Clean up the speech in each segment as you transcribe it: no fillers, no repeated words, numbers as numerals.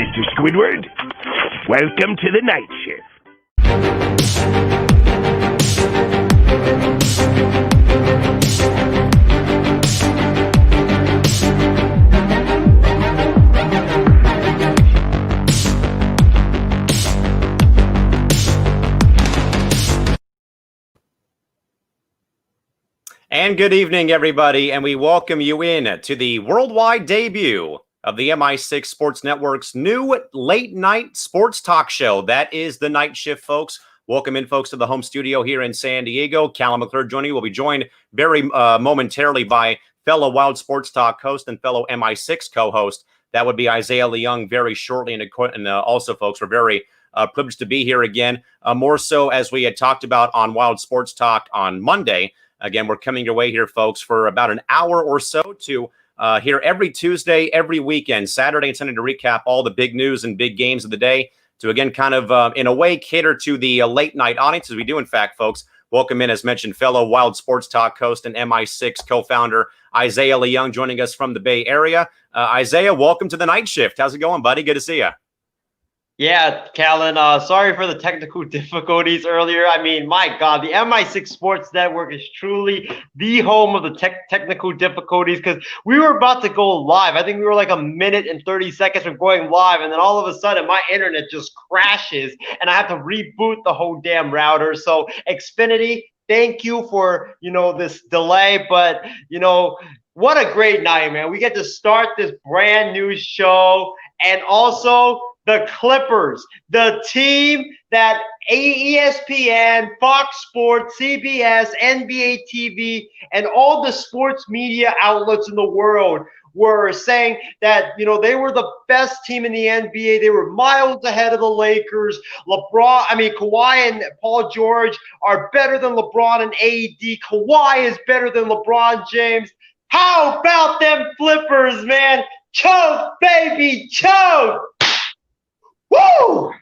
Mr. Squidward. Welcome to the night shift. And good evening, everybody, and we welcome you in to the worldwide debut of the MI6 Sports Network's new late-night sports talk show. That is The Night Shift, folks. Welcome in, folks, to the home studio here in San Diego. Callan, McClurg joining you. We'll be joined very momentarily by fellow Wild Sports Talk host and fellow MI6 co-host. That would be Isaiah Leung very shortly. And also, folks, we're very privileged to be here again, more so as we had talked about on Wild Sports Talk on Monday. Again, we're coming your way here, folks, for about an hour or so to here every Tuesday, every weekend, Saturday and Sunday to recap all the big news and big games of the day to, again, kind of, in a way, cater to the late night audience, as we do, in fact, folks. Welcome in, as mentioned, fellow Wild Sports Talk host and MI6 co-founder Isaiah Leung joining us from the Bay Area. Isaiah, welcome to the night shift. How's it going, buddy? Good to see you. Yeah, Callan, sorry for the technical difficulties earlier. I mean, my God, the MI6 Sports Network is truly the home of the technical difficulties because we were about to go live. I think we were like a minute and 30 seconds from going live, and then all of a sudden my internet just crashes, and I have to reboot the whole damn router. So Xfinity, thank you for, this delay, but, what a great night, man. We get to start this brand new show, and also the Clippers, the team that ESPN, Fox Sports, CBS, NBA TV, and all the sports media outlets in the world were saying that, they were the best team in the NBA. They were miles ahead of the Lakers. Kawhi and Paul George are better than LeBron and AD. Kawhi is better than LeBron James. How about them Flippers, man? Choke, baby, choke! Woo!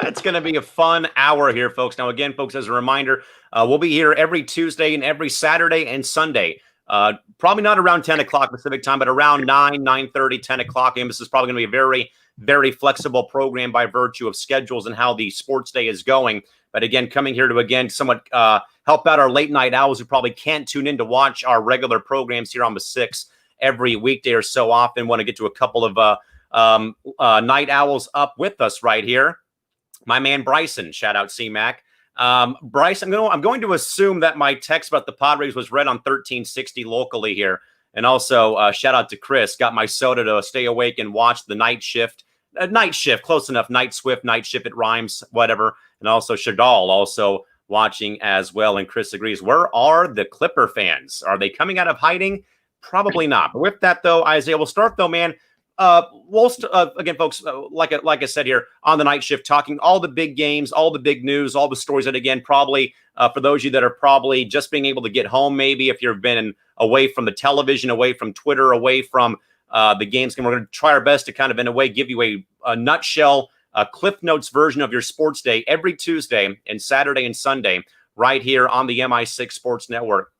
It's going to be a fun hour here, folks. Now, again, folks, as a reminder, we'll be here every Tuesday and every Saturday and Sunday. Probably not around 10 o'clock Pacific time, but around 9:30, 10 o'clock. And this is probably going to be a very, very flexible program by virtue of schedules and how the sports day is going. But again, coming here to, again, somewhat help out our late night owls who probably can't tune in to watch our regular programs here on the 6 every weekday or so often. Want to get to a couple of night owls up with us right here. My man Bryson, shout out C-Mac. Bryce, I'm going to assume that my text about the Padres was read on 1360 locally here. And also shout out to Chris, got my soda to stay awake and watch the night shift. Night shift, close enough. Night Swift, night shift, it rhymes, whatever. And also Shadal also watching as well. And Chris agrees. Where are the Clipper fans? Are they coming out of hiding? Probably not. But with that, though, Isaiah, we'll start, though, man. Again, folks, like I said here on the night shift, talking all the big games, all the big news, all the stories that, again, probably for those of you that are probably just being able to get home, maybe if you've been away from the television, away from Twitter, away from the games, and we're going to try our best to kind of, in a way, give you a nutshell, Cliff Notes version of your sports day every Tuesday and Saturday and Sunday right here on the MI6 Sports Network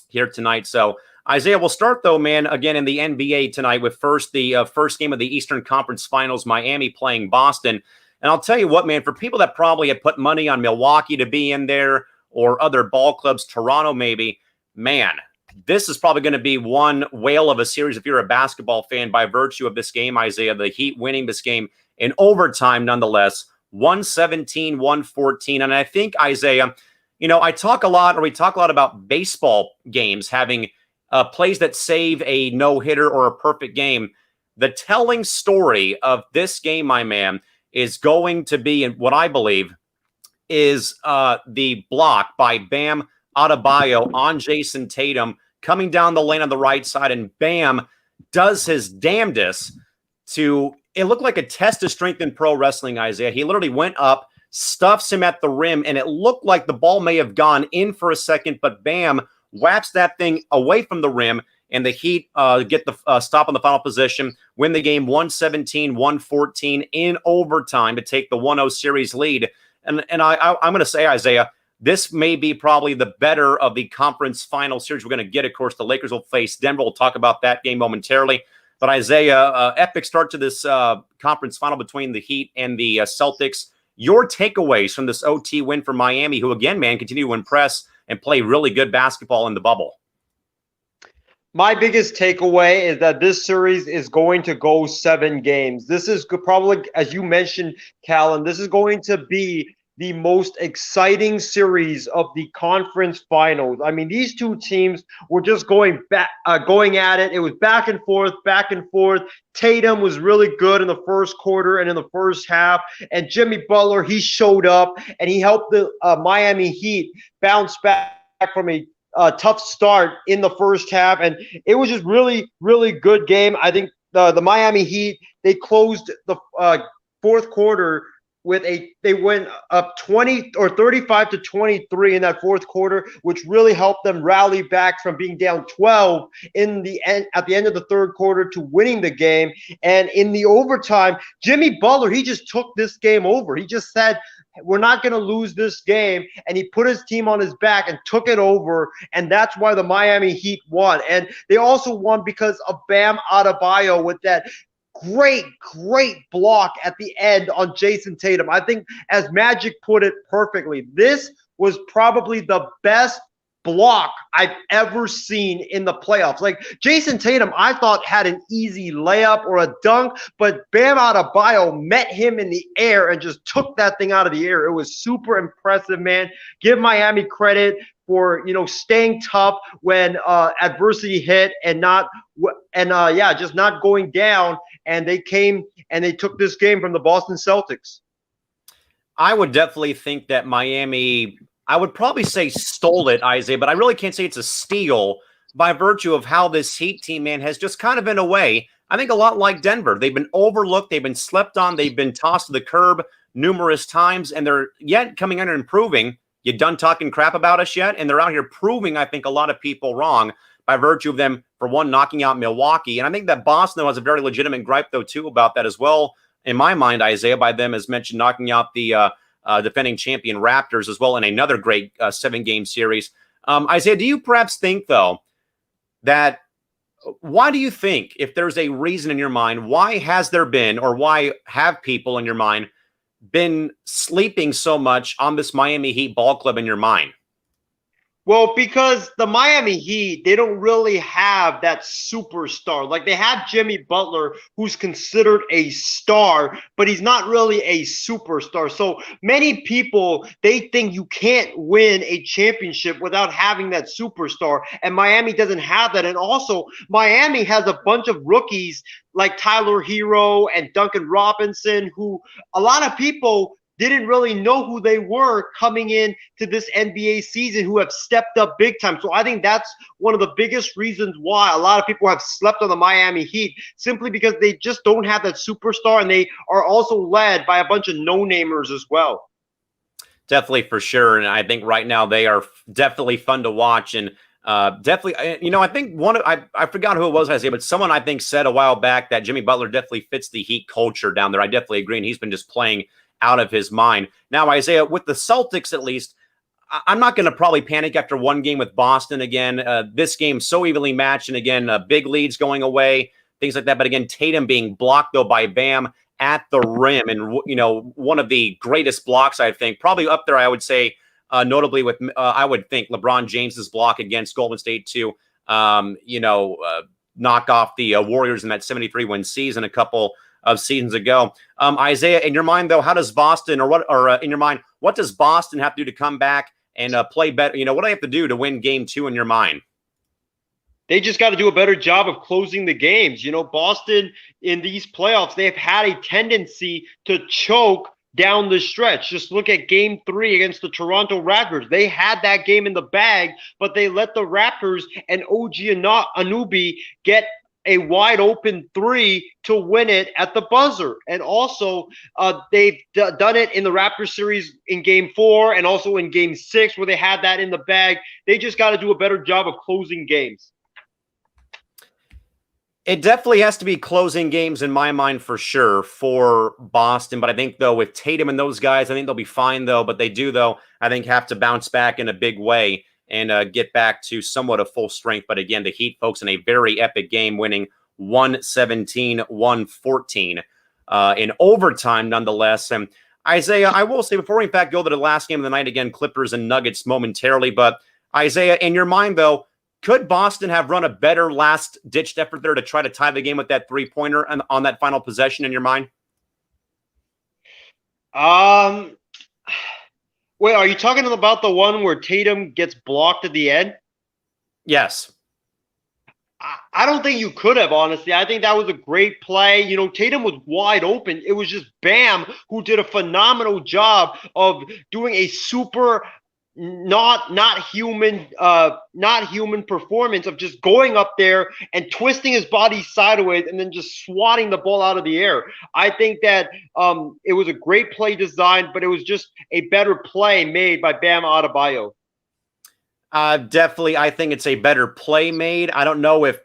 here tonight. So, Isaiah, we'll start, though, man, again, in the NBA tonight with the first game of the Eastern Conference Finals, Miami playing Boston. And I'll tell you what, man, for people that probably had put money on Milwaukee to be in there or other ball clubs, Toronto maybe, man, this is probably going to be one whale of a series if you're a basketball fan by virtue of this game, Isaiah. The Heat winning this game in overtime nonetheless, 117-114. And I think, Isaiah, we talk a lot about baseball games having plays that save a no-hitter or a perfect game. The telling story of this game, my man, is going to be, and what I believe is the block by Bam Adebayo on Jason Tatum coming down the lane on the right side, and Bam does his damnedest to, it looked like a test of strength in pro wrestling, Isaiah. He literally went up, stuffs him at the rim, and it looked like the ball may have gone in for a second, but Bam whaps that thing away from the rim, and the Heat get the stop on the final position, win the game 117-114 in overtime to take the 1-0 series lead. And I'm going to say, Isaiah, this may be probably the better of the conference final series we're going to get. Of course, the Lakers will face Denver. We'll talk about that game momentarily. But Isaiah, epic start to this conference final between the Heat and the Celtics. Your takeaways from this OT win for Miami, who again, man, continue to impress and play really good basketball in the bubble. My biggest takeaway is that this series is going to go 7 games. This is probably, as you mentioned, Callan, this is going to be the most exciting series of the conference finals. I mean, these two teams were just going at it. It was back and forth, back and forth. Tatum was really good in the first quarter and in the first half. And Jimmy Butler, he showed up and he helped the Miami Heat bounce back from a tough start in the first half, and it was just really, really good game. I think the Miami Heat, they closed the fourth quarter with they went up 20 or 35-23 in that fourth quarter, which really helped them rally back from being down 12 in the end at the end of the third quarter to winning the game. And in the overtime, Jimmy Butler, he just took this game over. He just said, we're not going to lose this game. And he put his team on his back and took it over. And that's why the Miami Heat won. And they also won because of Bam Adebayo with that great block at the end on Jason Tatum. I think, as Magic put it perfectly, this was probably the best block I've ever seen in the playoffs. Like, Jason Tatum, I thought, had an easy layup or a dunk, but Bam Adebayo met him in the air and just took that thing out of the air. It was super impressive, man. Give Miami credit for, staying tough when adversity hit and just not going down. And they came and they took this game from the Boston Celtics. I would definitely think that Miami, I would probably say stole it, Isaiah, but I really can't say it's a steal by virtue of how this Heat team, man, has just kind of been away. I think a lot like Denver. They've been overlooked. They've been slept on. They've been tossed to the curb numerous times, and they're yet coming in and improving. You done talking crap about us yet? And they're out here proving, I think, a lot of people wrong by virtue of them, for one, knocking out Milwaukee. And I think that Boston has a very legitimate gripe, though, too, about that as well. In my mind, Isaiah, by them, as mentioned, knocking out the defending champion Raptors as well in another great 7-game series. Isaiah, do you perhaps think, though, that why do you think, if there's a reason in your mind, why has there been, or why have people in your mind been sleeping so much on this Miami Heat ball club in your mind? Well, because the Miami Heat, they don't really have that superstar. Like, they have Jimmy Butler, who's considered a star, but he's not really a superstar. So many people, they think you can't win a championship without having that superstar. And Miami doesn't have that. And also, Miami has a bunch of rookies like Tyler Hero and Duncan Robinson, who a lot of people didn't really know who they were coming in to this NBA season, who have stepped up big time. So I think that's one of the biggest reasons why a lot of people have slept on the Miami Heat, simply because they just don't have that superstar, and they are also led by a bunch of no-namers as well. Definitely, for sure. And I think right now they are definitely fun to watch. And definitely, I think I forgot who it was, Isaiah, but someone I think said a while back that Jimmy Butler definitely fits the Heat culture down there. I definitely agree. And he's been just playing out of his mind. Now, Isaiah, with the Celtics, at least, I'm not going to probably panic after one game with Boston again. This game so evenly matched, and again, big leads going away, things like that. But again, Tatum being blocked, though, by Bam at the rim, and one of the greatest blocks, I think, probably up there, I would say, notably with I would think LeBron James's block against Golden State to knock off the Warriors in that 73-win season a couple of seasons ago. Isaiah, in your mind, though, how does Boston, in your mind, what does Boston have to do to come back and play better? What do they have to do to win game 2 in your mind? They just got to do a better job of closing the games. Boston in these playoffs, they've had a tendency to choke down the stretch. Just look at game 3 against the Toronto Raptors. They had that game in the bag, but they let the Raptors and OG Anunoby get a wide open 3 to win it at the buzzer. And also they've done it in the Raptors series in game 4 and also in game 6, where they had that in the bag. They just got to do a better job of closing games. It definitely has to be closing games in my mind, for sure, for Boston. But I think, though, with Tatum and those guys, I think they'll be fine, though. But they do, though, I think, have to bounce back in a big way and get back to somewhat of full strength. But again, the Heat, folks, in a very epic game, winning 117-114 in overtime, nonetheless. And Isaiah, I will say before we in fact go to the last game of the night again, Clippers and Nuggets momentarily, but Isaiah, in your mind though, could Boston have run a better last-ditched effort there to try to tie the game with that three-pointer on that final possession in your mind? Wait, are you talking about the one where Tatum gets blocked at the end? Yes. I don't think you could have, honestly. I think that was a great play. You know, Tatum was wide open. It was just Bam who did a phenomenal job of doing a super not human performance of just going up there and twisting his body sideways and then just swatting the ball out of the air. I think that it was a great play design, but it was just a better play made by Bam Adebayo. Definitely, I think it's a better play made. I don't know if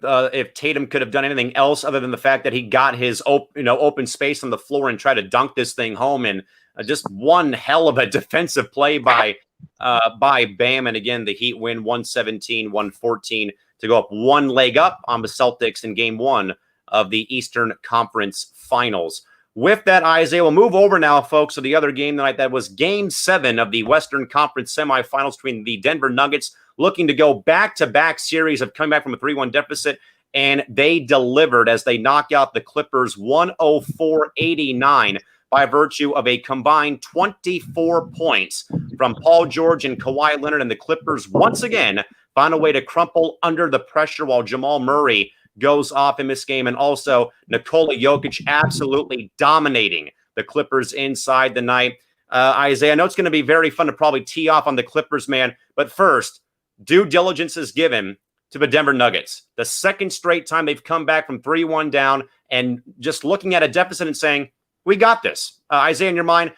Tatum could have done anything else other than the fact that he got his open space on the floor and tried to dunk this thing home. And just one hell of a defensive play by Bam. And again, the Heat win 117-114 to go up one leg up on the Celtics in game one of the Eastern Conference Finals. With that, Isaiah, we'll move over now, folks, to the other game tonight. That was game 7 of the Western Conference semifinals between the Denver Nuggets, looking to go back-to-back series of coming back from a 3-1 deficit, and they delivered as they knock out the Clippers 104-89 by virtue of a combined 24 points from Paul George and Kawhi Leonard, and the Clippers once again found a way to crumple under the pressure while Jamal Murray goes off in this game, and also Nikola Jokic absolutely dominating the Clippers inside the night. Isaiah, I know it's going to be very fun to probably tee off on the Clippers, man, but first, due diligence is given to the Denver Nuggets. The second straight time they've come back from 3-1 down and just looking at a deficit and saying, we got this. Isaiah, in your mind,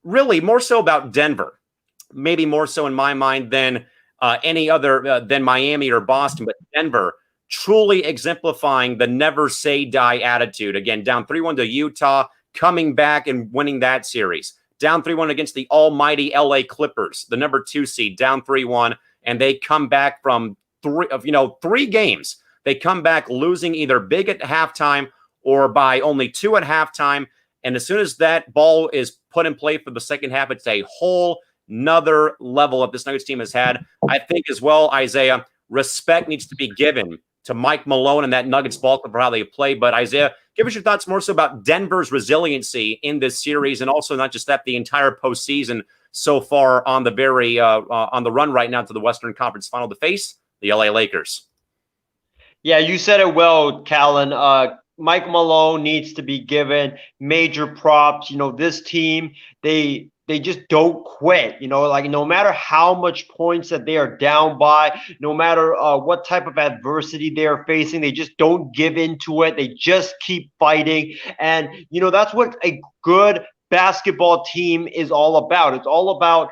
really more so about Denver, maybe more so in my mind than any other, than Miami or Boston, but Denver truly exemplifying the never say die attitude. Again, down 3-1 to Utah, coming back and winning that series. Down 3-1 against the almighty LA Clippers, the number 2 seed, down 3-1, and they come back from 3 games. They come back losing either big at halftime or by only 2 at halftime. And as soon as that ball is put in play for the second half, it's a whole nother level that this Nuggets team has had. I think as well, Isaiah, respect needs to be given to Mike Malone and that Nuggets ball club for how they play. But Isaiah, give us your thoughts more so about Denver's resiliency in this series, and also not just that, the entire postseason so far on the very on the run right now to the Western Conference Final to face the LA Lakers. Yeah, you said it well, Callan. Mike Malone needs to be given major props. You know, this team, they just don't quit. You know, like no matter how much points that they are down by, no matter what type of adversity they are facing, they just don't give into it. They just keep fighting. And, you know, that's what a good basketball team is all about. It's all about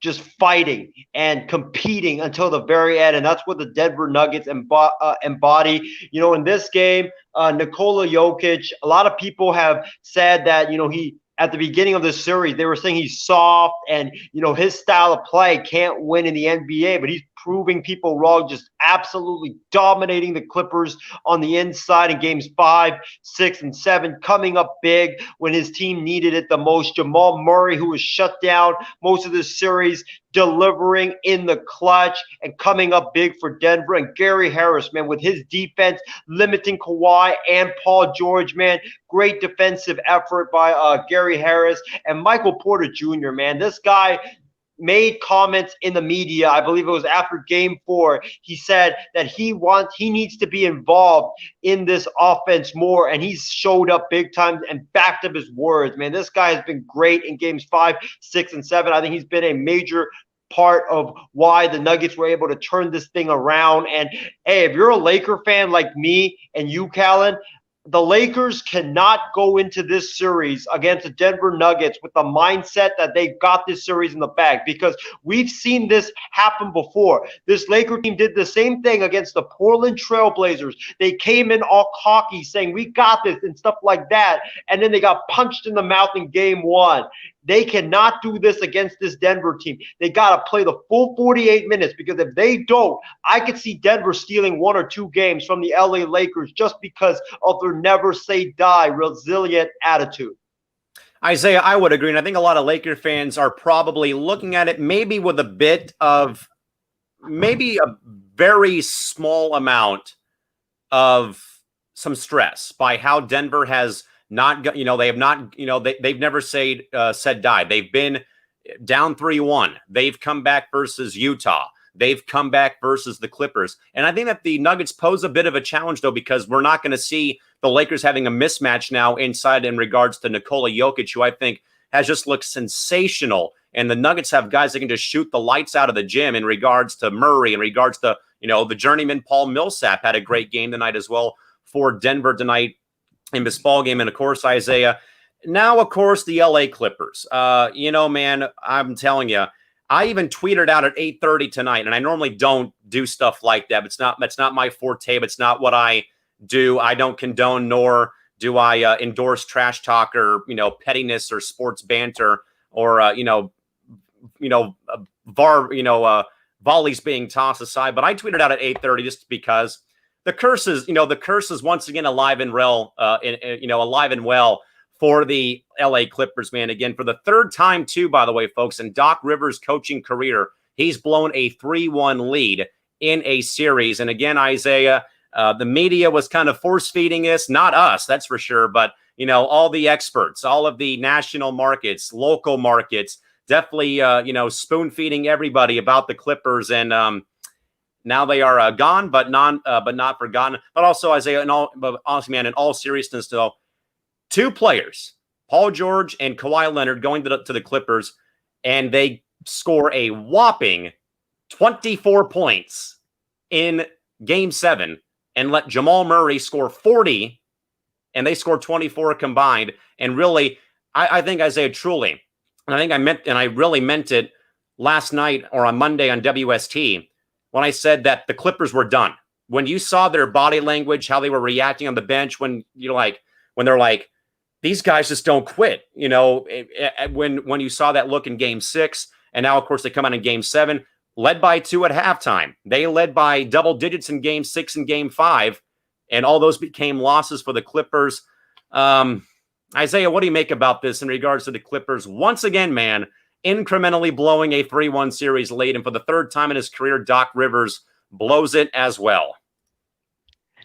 just fighting and competing until the very end. And that's what the Denver Nuggets embody. You know, in this game, Nikola Jokic, a lot of people have said that, you know, at the beginning of this series, they were saying he's soft and, you know, his style of play can't win in the NBA, but he's proving people wrong, just absolutely dominating the Clippers on the inside in games 5, 6, and 7, coming up big when his team needed it the most. Jamal Murray, who was shut down most of this series, delivering in the clutch and coming up big for Denver. And Gary Harris, man, with his defense, limiting Kawhi and Paul George, man, great defensive effort by Gary Harris. And Michael Porter Jr., man, this guy made comments in the media. I believe it was after game 4. He said that he needs to be involved in this offense more, and he's showed up big time and backed up his words. Man, this guy has been great in games 5, 6, and 7. I think he's been a major part of why the Nuggets were able to turn this thing around. And hey, if you're a Laker fan like me and you, Callan, the Lakers cannot go into this series against the Denver Nuggets with the mindset that they've got this series in the bag, because we've seen this happen before. This Laker team did the same thing against the Portland Trail Blazers. They came in all cocky saying, we got this and stuff like that, and then they got punched in the mouth in game 1. They cannot do this against this Denver team. They got to play the full 48 minutes, because if they don't, I could see Denver stealing 1 or 2 games from the LA Lakers just because of their never say die resilient attitude. Isaiah, I would agree. And I think a lot of Laker fans are probably looking at it maybe with a bit of, maybe a very small amount of some stress by how Denver has not, they have not, they've never said die. They've been down 3-1. They've come back versus Utah. They've come back versus the Clippers. And I think that the Nuggets pose a bit of a challenge, though, because we're not going to see the Lakers having a mismatch now inside in regards to Nikola Jokic, who I think has just looked sensational. And the Nuggets have guys that can just shoot the lights out of the gym in regards to Murray, in regards to, the journeyman Paul Millsap had a great game tonight as well for Denver tonight in this ball game. And, of course, Isaiah, now, of course, the LA Clippers. Man, I'm telling you, I even tweeted out at 8:30 tonight, and I normally don't do stuff like that. That's not my forte. It's not what I do. I don't condone, nor do I endorse trash talk or pettiness or sports banter or volleys being tossed aside. But I tweeted out at 8:30 just because the curse is once again alive and well, for the LA Clippers, man. Again, for the third time, too, by the way, folks, in Doc Rivers' coaching career, he's blown a 3-1 lead in a series. And again, Isaiah, the media was kind of force-feeding this, not us, that's for sure, but, all the experts, all of the national markets, local markets, definitely, spoon-feeding everybody about the Clippers. And now they are gone, but not forgotten. But also, Isaiah, in all seriousness, though, 2 players, Paul George and Kawhi Leonard, going to the Clippers, and they score a whopping 24 points in Game 7 and let Jamal Murray score 40, and they scored 24 combined. And really, I think, Isaiah, truly, and I really meant it last night or on Monday on WST when I said that the Clippers were done. When you saw their body language, how they were reacting on the bench, when they're like, these guys just don't quit. When you saw that look in Game 6, and now, of course, they come out in Game 7, led by 2 at halftime. They led by double digits in Game 6 and Game 5, and all those became losses for the Clippers. Isaiah, what do you make about this in regards to the Clippers? Once again, man, incrementally blowing a 3-1 series lead, and for the third time in his career, Doc Rivers blows it as well.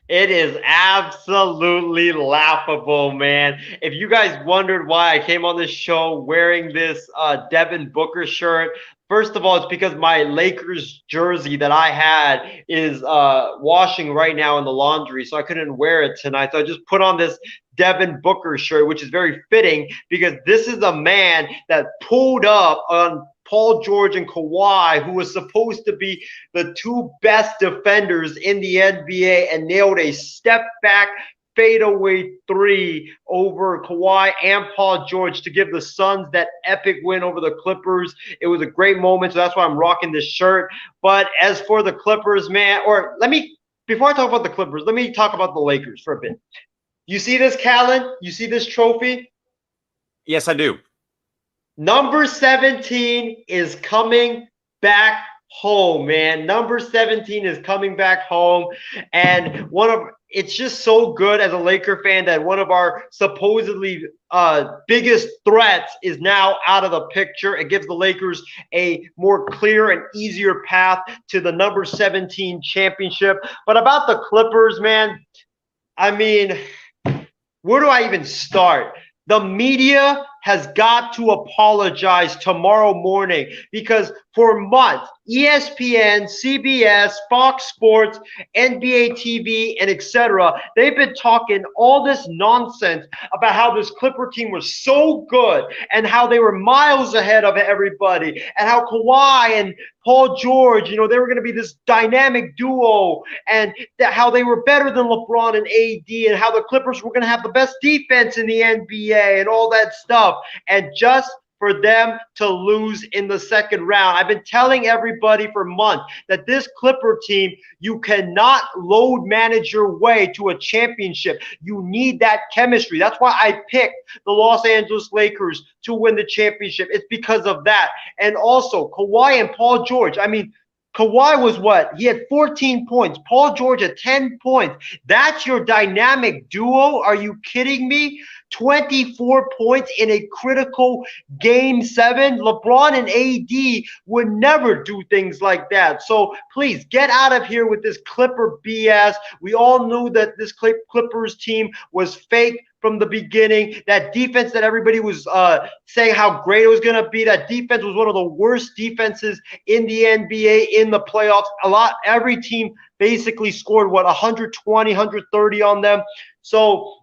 It is absolutely laughable, man. If you guys wondered why I came on this show wearing this Devin Booker shirt, first of all, it's because my Lakers jersey that I had is washing right now in the laundry, so I couldn't wear it tonight. So I just put on this Devin Booker shirt, which is very fitting because this is a man that pulled up on Paul George and Kawhi, who was supposed to be the 2 best defenders in the NBA, and nailed a step-back fadeaway 3 over Kawhi and Paul George to give the Suns that epic win over the Clippers. It was a great moment, so that's why I'm rocking this shirt. But as for the Clippers, man, before I talk about the Clippers, let me talk about the Lakers for a bit. You see this, Callan? You see this trophy? Yes, I do. Number 17 is coming back home, man. Number 17 is coming back home. And it's just so good as a Laker fan that one of our supposedly biggest threats is now out of the picture. It gives the Lakers a more clear and easier path to the number 17 championship. But about the Clippers, man, I mean, where do I even start? The media has got to apologize tomorrow morning because for months, ESPN, CBS, Fox Sports, NBA TV, and etc., they've been talking all this nonsense about how this Clipper team was so good and how they were miles ahead of everybody and how Kawhi and Paul George, they were going to be this dynamic duo and how they were better than LeBron and AD and how the Clippers were going to have the best defense in the NBA and all that stuff. And just for them to lose in the second round. I've been telling everybody for months that this Clipper team, you cannot load manage your way to a championship. You need that chemistry. That's why I picked the Los Angeles Lakers to win the championship. It's because of that. And also, Kawhi and Paul George. I mean, Kawhi was what? He had 14 points. Paul George had 10 points. That's your dynamic duo? Are you kidding me? 24 points in a critical Game 7. LeBron and AD would never do things like that. So please get out of here with this Clipper BS. We all knew that this Clippers team was fake from the beginning. That defense that everybody was saying how great it was going to be, that defense was one of the worst defenses in the NBA in the playoffs. Every team basically scored, 120, 130 on them. So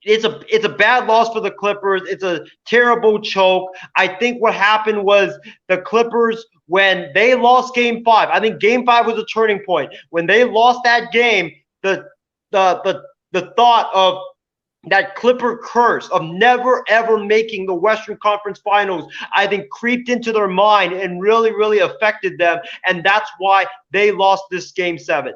it's a bad loss for the Clippers. It's a terrible choke. I think what happened was the Clippers, when they lost Game 5, I think Game 5 was a turning point. When they lost that game, the thought of that Clipper curse of never, ever making the Western Conference Finals, I think creeped into their mind and really, really affected them. And that's why they lost this Game 7.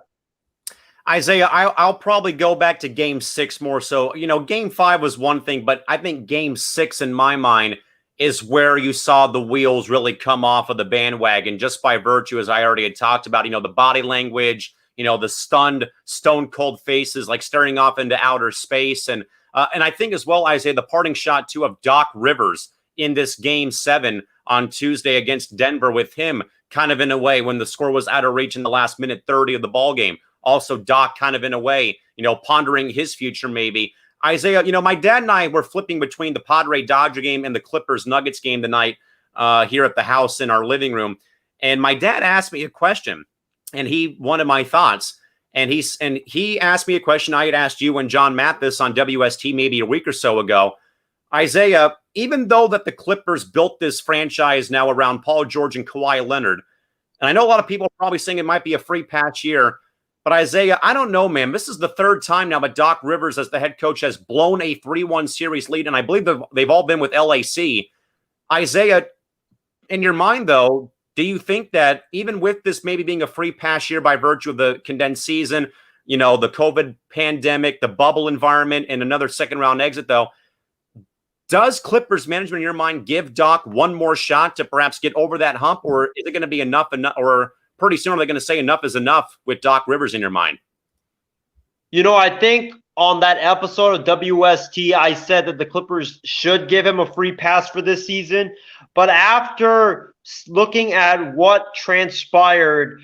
Isaiah, I'll probably go back to Game 6 more so. Game 5 was one thing, but I think Game 6 in my mind is where you saw the wheels really come off of the bandwagon just by virtue, as I already had talked about, the body language, the stunned, stone-cold faces like staring off into outer space. And I think as well, Isaiah, the parting shot, too, of Doc Rivers in this Game 7 on Tuesday against Denver, with him kind of in a way when the score was out of reach in the last minute 30 of the ball game. Also, Doc kind of in a way, pondering his future maybe. Isaiah, my dad and I were flipping between the Padre-Dodger game and the Clippers-Nuggets game tonight here at the house in our living room. And my dad asked me a question, and he wanted my thoughts. And he asked me a question I had asked you and John Mathis on WST maybe a week or so ago. Isaiah, even though that the Clippers built this franchise now around Paul George and Kawhi Leonard, and I know a lot of people are probably saying it might be a free patch year, but Isaiah, I don't know, man. This is the third time now that Doc Rivers, as the head coach, has blown a 3-1 series lead, and I believe they've all been with LAC. Isaiah, in your mind, though, do you think that even with this maybe being a free pass year by virtue of the condensed season, the COVID pandemic, the bubble environment, and another second-round exit, though, does Clippers management, in your mind, give Doc one more shot to perhaps get over that hump, or is it going to be enough, or pretty soon are they going to say enough is enough with Doc Rivers in your mind? I think on that episode of WST, I said that the Clippers should give him a free pass for this season. But after looking at what transpired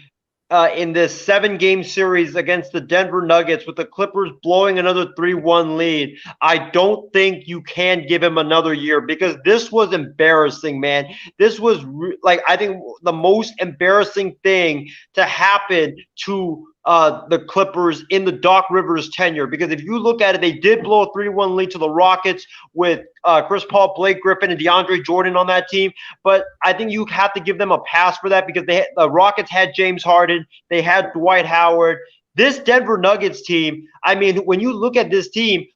in this 7-game series against the Denver Nuggets with the Clippers blowing another 3-1 lead, I don't think you can give him another year, because this was embarrassing, man. This was I think the most embarrassing thing to happen to the Clippers in the Doc Rivers tenure, because if you look at it, they did blow a 3-1 lead to the Rockets with Chris Paul, Blake Griffin, and DeAndre Jordan on that team. But I think you have to give them a pass for that, because the Rockets had James Harden, they had Dwight Howard. This Denver Nuggets team, I mean, when you look at this team,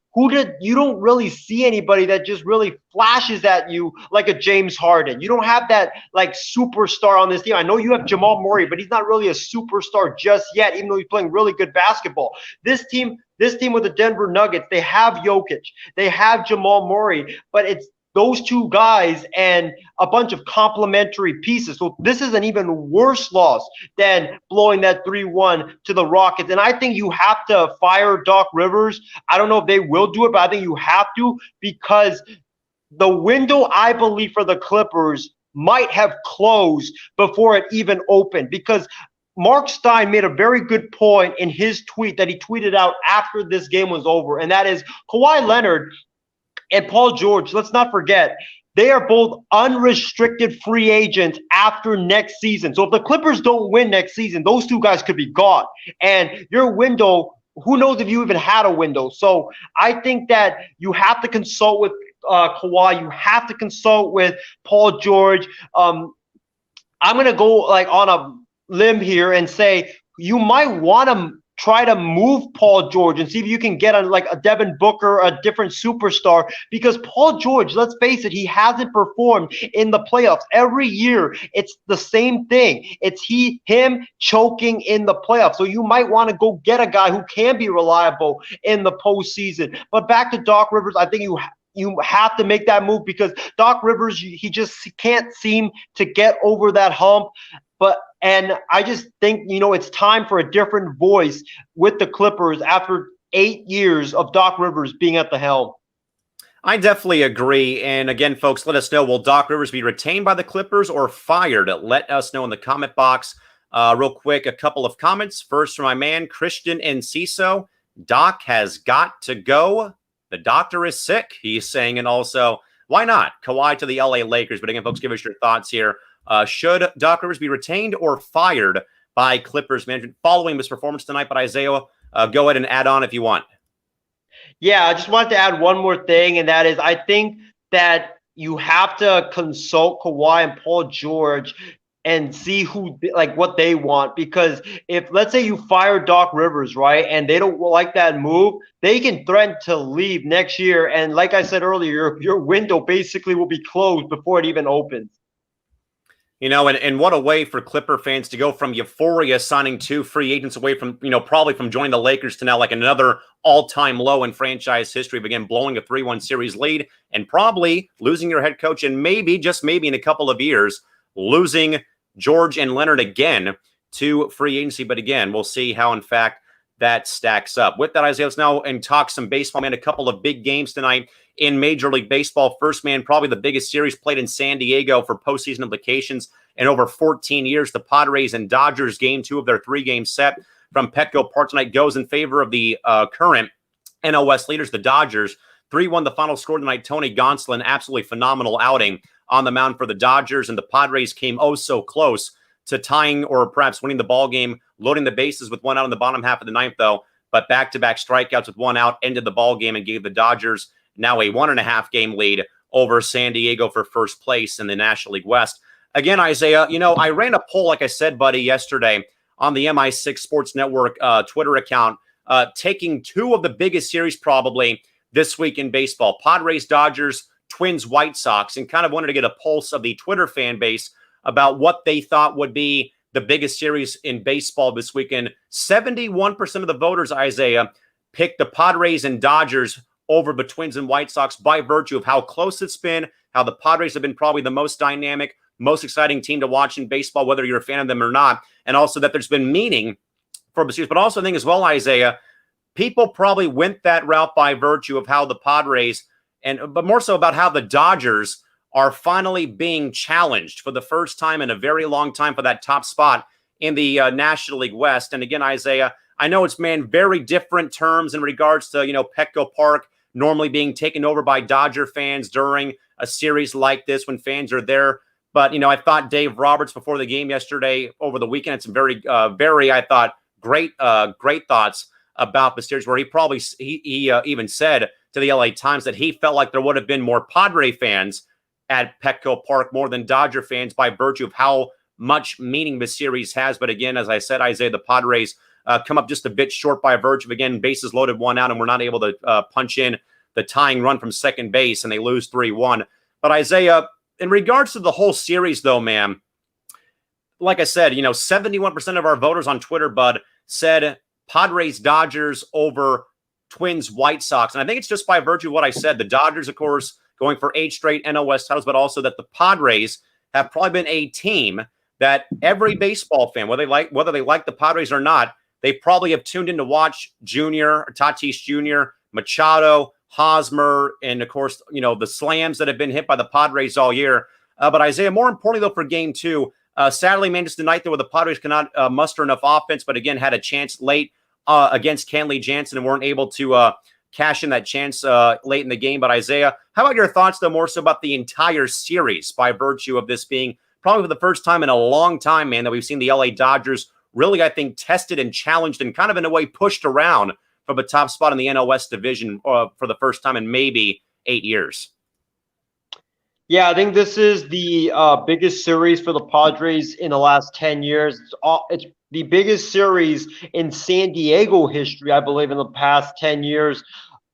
you don't really see anybody that just really flashes at you like a James Harden. You don't have that superstar on this team. I know you have Jamal Murray, but he's not really a superstar just yet, even though he's playing really good basketball. This team with the Denver Nuggets, they have Jokic, they have Jamal Murray, but it's those two guys and a bunch of complementary pieces. So this is an even worse loss than blowing that 3-1 to the Rockets. And I think you have to fire Doc Rivers. I don't know if they will do it, but I think you have to, because the window, I believe, for the Clippers might have closed before it even opened, because Mark Stein made a very good point in his tweet that he tweeted out after this game was over, and that is Kawhi Leonard and Paul George, let's not forget, they are both unrestricted free agents after next season. So if the Clippers don't win next season, those two guys could be gone. And your window, who knows if you even had a window. So I think that you have to consult with Kawhi. You have to consult with Paul George. I'm going to go on a limb here and say you might want to try to move Paul George and see if you can get like a Devin Booker, a different superstar, because Paul George, let's face it, he hasn't performed in the playoffs. Every year, it's the same thing. It's him choking in the playoffs. So you might want to go get a guy who can be reliable in the postseason. But back to Doc Rivers, I think you have to make that move because Doc Rivers, he just can't seem to get over that hump. And I just think, it's time for a different voice with the Clippers after 8 years of Doc Rivers being at the helm. I definitely agree. And again, folks, let us know, will Doc Rivers be retained by the Clippers or fired? Let us know in the comment box. Real quick, a couple of comments. First from my man, Christian Enciso. Doc has got to go. The doctor is sick, he's saying. And also, why not? Kawhi to the LA Lakers. But again, folks, give us your thoughts here. Should Doc Rivers be retained or fired by Clippers management following this performance tonight? But Isaiah, go ahead and add on if you want. Yeah, I just wanted to add one more thing, and that is I think that you have to consult Kawhi and Paul George and see what they want. Because if, let's say, you fire Doc Rivers, right, and they don't like that move, they can threaten to leave next year. And like I said earlier, your window basically will be closed before it even opens. And what a way for Clipper fans to go from euphoria signing 2 free agents away from, probably from joining the Lakers to now like another all-time low in franchise history of, again, blowing a 3-1 series lead and probably losing your head coach and maybe, just maybe in a couple of years, losing George and Leonard again to free agency. But again, we'll see how, in fact, that stacks up. With that, Isaiah, let's now talk some baseball, man. A couple of big games tonight in Major League Baseball. First, man, probably the biggest series played in San Diego for postseason implications in over 14 years. The Padres and Dodgers game 2 of their 3-game set from Petco Park tonight goes in favor of the current NL West leaders, the Dodgers. 3-1 the final score tonight. Tony Gonsolin, absolutely phenomenal outing on the mound for the Dodgers, and the Padres came oh so close to tying or perhaps winning the ball game, loading the bases with 1 out in the bottom half of the 9th, though. But back-to-back strikeouts with 1 out ended the ball game and gave the Dodgers now a 1.5-game lead over San Diego for first place in the National League West. Again, Isaiah, I ran a poll, like I said, buddy, yesterday on the MI6 Sports Network Twitter account, taking 2 of the biggest series probably this week in baseball, Padres, Dodgers, Twins, White Sox, and kind of wanted to get a pulse of the Twitter fan base about what they thought would be the biggest series in baseball this weekend. 71% of the voters, Isaiah, picked the Padres and Dodgers over the Twins and White Sox by virtue of how close it's been, how the Padres have been probably the most dynamic, most exciting team to watch in baseball, whether you're a fan of them or not, and also that there's been meaning for the series. But also I think as well, Isaiah, people probably went that route by virtue of how the Padres, but more so about how the Dodgers are finally being challenged for the first time in a very long time for that top spot in the National League West. And again, Isaiah, I know it's, man, very different terms in regards to, Petco Park normally being taken over by Dodger fans during a series like this when fans are there. But, I thought Dave Roberts before the game yesterday over the weekend had some very, I thought, great thoughts about the series where he even said to the LA Times that he felt like there would have been more Padre fans at Petco Park more than Dodger fans by virtue of how much meaning the series has. But again, as I said, Isaiah, the Padres come up just a bit short by virtue of, again, bases loaded, 1 out, and we're not able to punch in the tying run from second base, and they lose 3-1. But Isaiah, in regards to the whole series, though, man, like I said, 71% of our voters on Twitter, Bud, said Padres, Dodgers over Twins, White Sox. And I think it's just by virtue of what I said. The Dodgers, of course, going for 8 straight NL West titles, but also that the Padres have probably been a team that every baseball fan, whether they like the Padres or not, they probably have tuned in to watch Tatis Jr., Machado, Hosmer, and of course, the slams that have been hit by the Padres all year. But Isaiah, more importantly, though, for game 2, sadly, man, just the night there where the Padres cannot muster enough offense, but again, had a chance late against Kenley Jansen and weren't able to cash in that chance late in the game. But Isaiah, how about your thoughts, though, more so about the entire series by virtue of this being probably for the first time in a long time, man, that we've seen the LA Dodgers really, I think, tested and challenged and kind of in a way pushed around from the top spot in the NL West division for the first time in maybe 8 years. Yeah, I think this is the biggest series for the Padres in the last 10 years. It's the biggest series in San Diego history, I believe, in the past 10 years.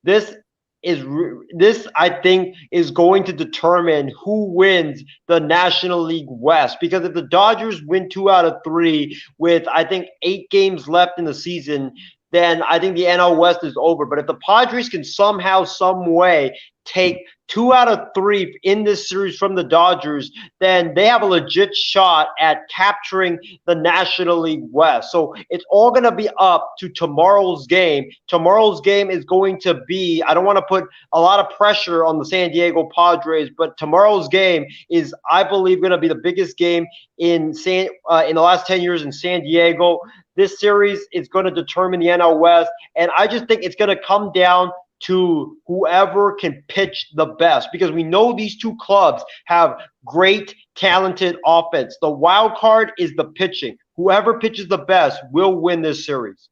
This this I think is going to determine who wins the National League West, because if the Dodgers win 2 out of 3 with I think 8 games left in the season, then I think the NL West is over. But if the Padres can somehow, some way take 2 out of 3 in this series from the Dodgers, then they have a legit shot at capturing the National League West. So it's all going to be up to tomorrow's game. Tomorrow's game is going to be, I don't want to put a lot of pressure on the San Diego Padres, but tomorrow's game is, I believe, going to be the biggest game in the last 10 years in San Diego. This series is going to determine the NL West, and I just think it's going to come down to whoever can pitch the best, because we know these two clubs have great, talented offense. The wild card is the pitching. Whoever pitches the best will win this series.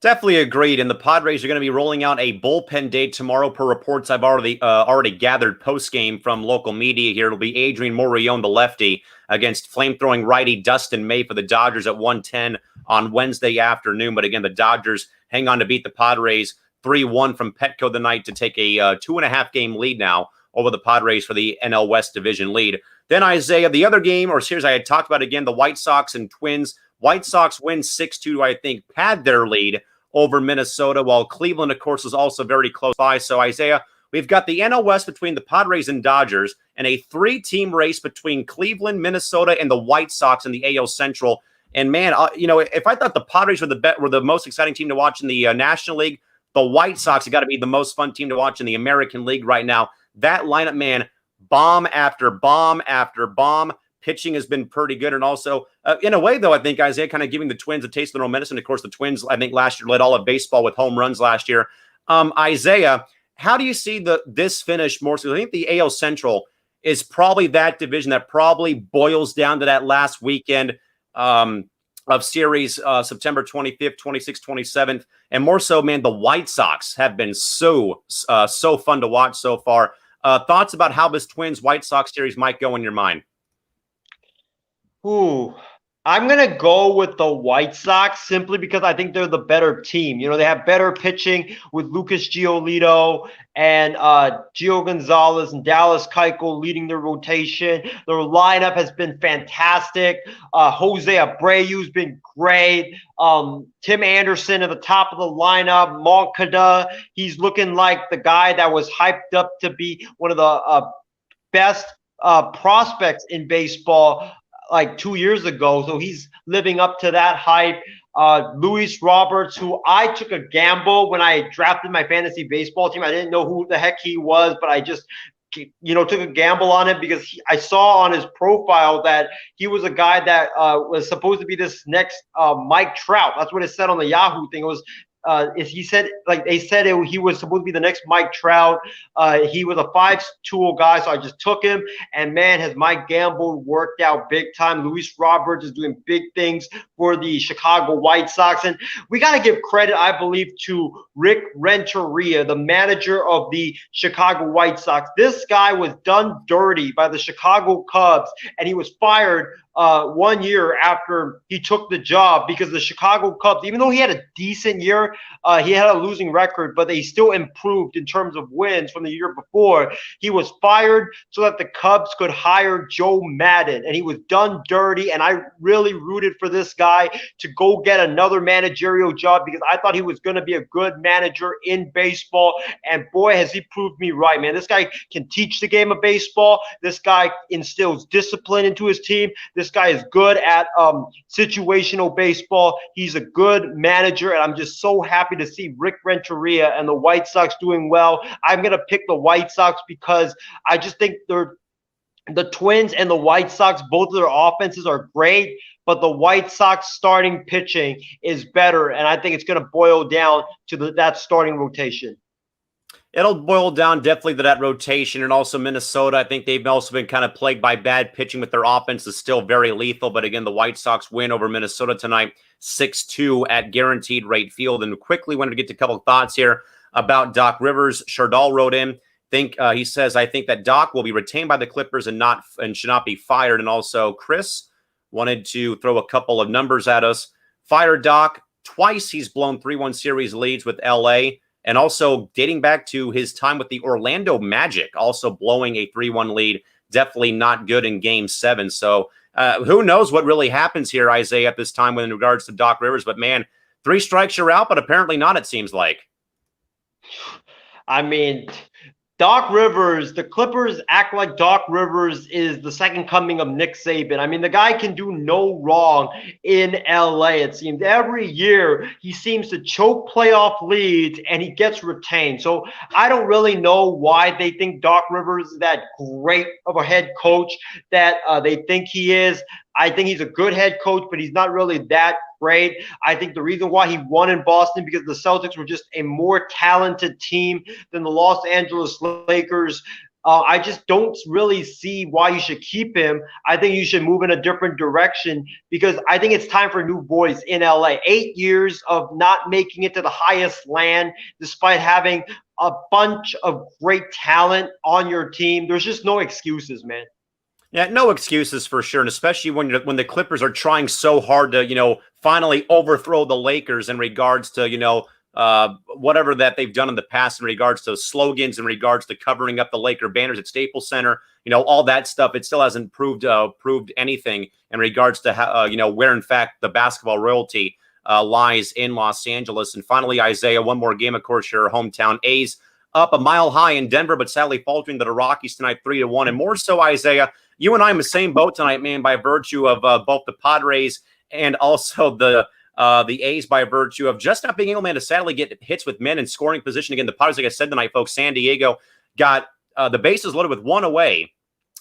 Definitely agreed. And the Padres are going to be rolling out a bullpen day tomorrow, per reports I've already gathered post-game from local media here. It'll be Adrian Morejon, the lefty, against flamethrowing righty Dustin May for the Dodgers at 1:10 on Wednesday afternoon. But again, the Dodgers hang on to beat the Padres 3-1 from Petco the night to take a 2.5-game lead now over the Padres for the NL West division lead. Then, Isaiah, the other game or series I had talked about again, the White Sox and Twins. White Sox win 6-2, I think, pad their lead over Minnesota, while Cleveland, of course, was also very close by. So, Isaiah, we've got the NL West between the Padres and Dodgers, and a 3-team race between Cleveland, Minnesota, and the White Sox in the AL Central. And, man, if I thought the Padres were the most exciting team to watch in the National League, the White Sox have got to be the most fun team to watch in the American League right now. That lineup, man, bomb after bomb after bomb. Pitching has been pretty good. And also, in a way, though, I think, Isaiah, kind of giving the Twins a taste of their own medicine. Of course, the Twins, I think, last year led all of baseball with home runs last year. Isaiah, how do you see this finish more so? I think the AL Central is probably that division that probably boils down to that last weekend of series, September 25th, 26th, 27th. And more so, man, the White Sox have been so fun to watch so far. Thoughts about how this Twins-White Sox series might go in your mind? Ooh, I'm going to go with the White Sox simply because I think they're the better team. You know, they have better pitching with Lucas Giolito and Gio Gonzalez and Dallas Keuchel leading their rotation. Their lineup has been fantastic. Jose Abreu's been great. Tim Anderson at the top of the lineup. Moncada, he's looking like the guy that was hyped up to be one of the best prospects in baseball like 2 years ago. So he's living up to that hype. Luis Roberts, who I took a gamble when I drafted my fantasy baseball team. I didn't know who the heck he was, but I just, took a gamble on it because I saw on his profile that he was a guy that was supposed to be this next Mike Trout. That's what it said on the Yahoo thing. It was he said, like they said, he was supposed to be the next Mike Trout. He was a 5-tool guy, so I just took him. And man, has my gamble worked out big time. Luis Roberts is doing big things for the Chicago White Sox, and we got to give credit, I believe, to Rick Renteria, the manager of the Chicago White Sox. This guy was done dirty by the Chicago Cubs, and he was fired 1 year after he took the job because the Chicago Cubs, even though he had a decent year, he had a losing record, but they still improved in terms of wins from the year before. He was fired so that the Cubs could hire Joe Madden, and he was done dirty, and I really rooted for this guy to go get another managerial job because I thought he was going to be a good manager in baseball, and boy, has he proved me right, man. This guy can teach the game of baseball. This guy instills discipline into his team. This guy is good at situational baseball. He's a good manager, and I'm just so happy to see Rick Renteria and the White Sox doing well. I'm going to pick the White Sox because I just think the Twins and the White Sox, both of their offenses are great, but the White Sox starting pitching is better, and I think it's going to boil down to that starting rotation. It'll boil down definitely to that rotation, and also Minnesota. I think they've also been kind of plagued by bad pitching, but their offense is still very lethal. But again, the White Sox win over Minnesota tonight, 6-2 at Guaranteed Rate Field. And quickly wanted to get to a couple of thoughts here about Doc Rivers. Shardal wrote in, he says, I think that Doc will be retained by the Clippers and should not be fired. And also Chris wanted to throw a couple of numbers at us. Fire Doc. Twice he's blown 3-1 series leads with LA, and also dating back to his time with the Orlando Magic, also blowing a 3-1 lead. Definitely not good in Game 7. So who knows what really happens here, Isaiah, at this time in regards to Doc Rivers. But, man, 3 strikes, you're out, but apparently not, it seems like. I mean, Doc Rivers, the Clippers act like Doc Rivers is the second coming of Nick Saban. I mean, the guy can do no wrong in LA, it seems. Every year, he seems to choke playoff leads, and he gets retained. So I don't really know why they think Doc Rivers is that great of a head coach that they think he is. I think he's a good head coach, but he's not really that great. I think the reason why he won in Boston because the Celtics were just a more talented team than the Los Angeles Lakers. I just don't really see why you should keep him. I think you should move in a different direction because I think it's time for new boys in LA. 8 years of not making it to the highest land despite having a bunch of great talent on your team. There's just no excuses, man. Yeah, no excuses for sure, and especially when the Clippers are trying so hard to, finally overthrow the Lakers in regards to, whatever that they've done in the past in regards to slogans, in regards to covering up the Laker banners at Staples Center, all that stuff. It still hasn't proved anything in regards to how, where in fact the basketball royalty lies in Los Angeles. And finally, Isaiah, one more game, of course, your hometown A's up a mile high in Denver, but sadly faltering to the Rockies tonight, 3-1. And more so, Isaiah, you and I in the same boat tonight, man, by virtue of both the Padres and also the A's by virtue of just not being able, man, to sadly get hits with men in scoring position. Again, the Padres, like I said tonight, folks, San Diego got the bases loaded with 1 away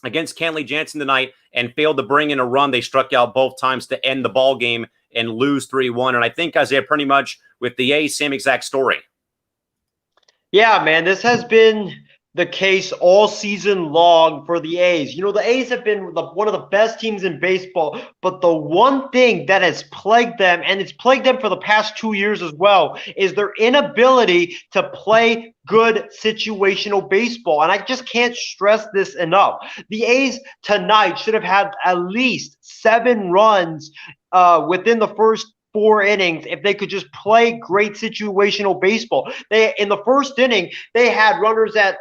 against Kenley Jansen tonight and failed to bring in a run. They struck out both times to end the ball game and lose 3-1. And I think, Isaiah, pretty much with the A's, same exact story. Yeah, man, this has been the case all season long for the A's. The A's have been one of the best teams in baseball, but the one thing that has plagued them, and it's plagued them for the past 2 years as well, is their inability to play good situational baseball. And I just can't stress this enough. The A's tonight should have had at least 7 runs within the first 4 innings if they could just play great situational baseball. In the first inning, they had runners at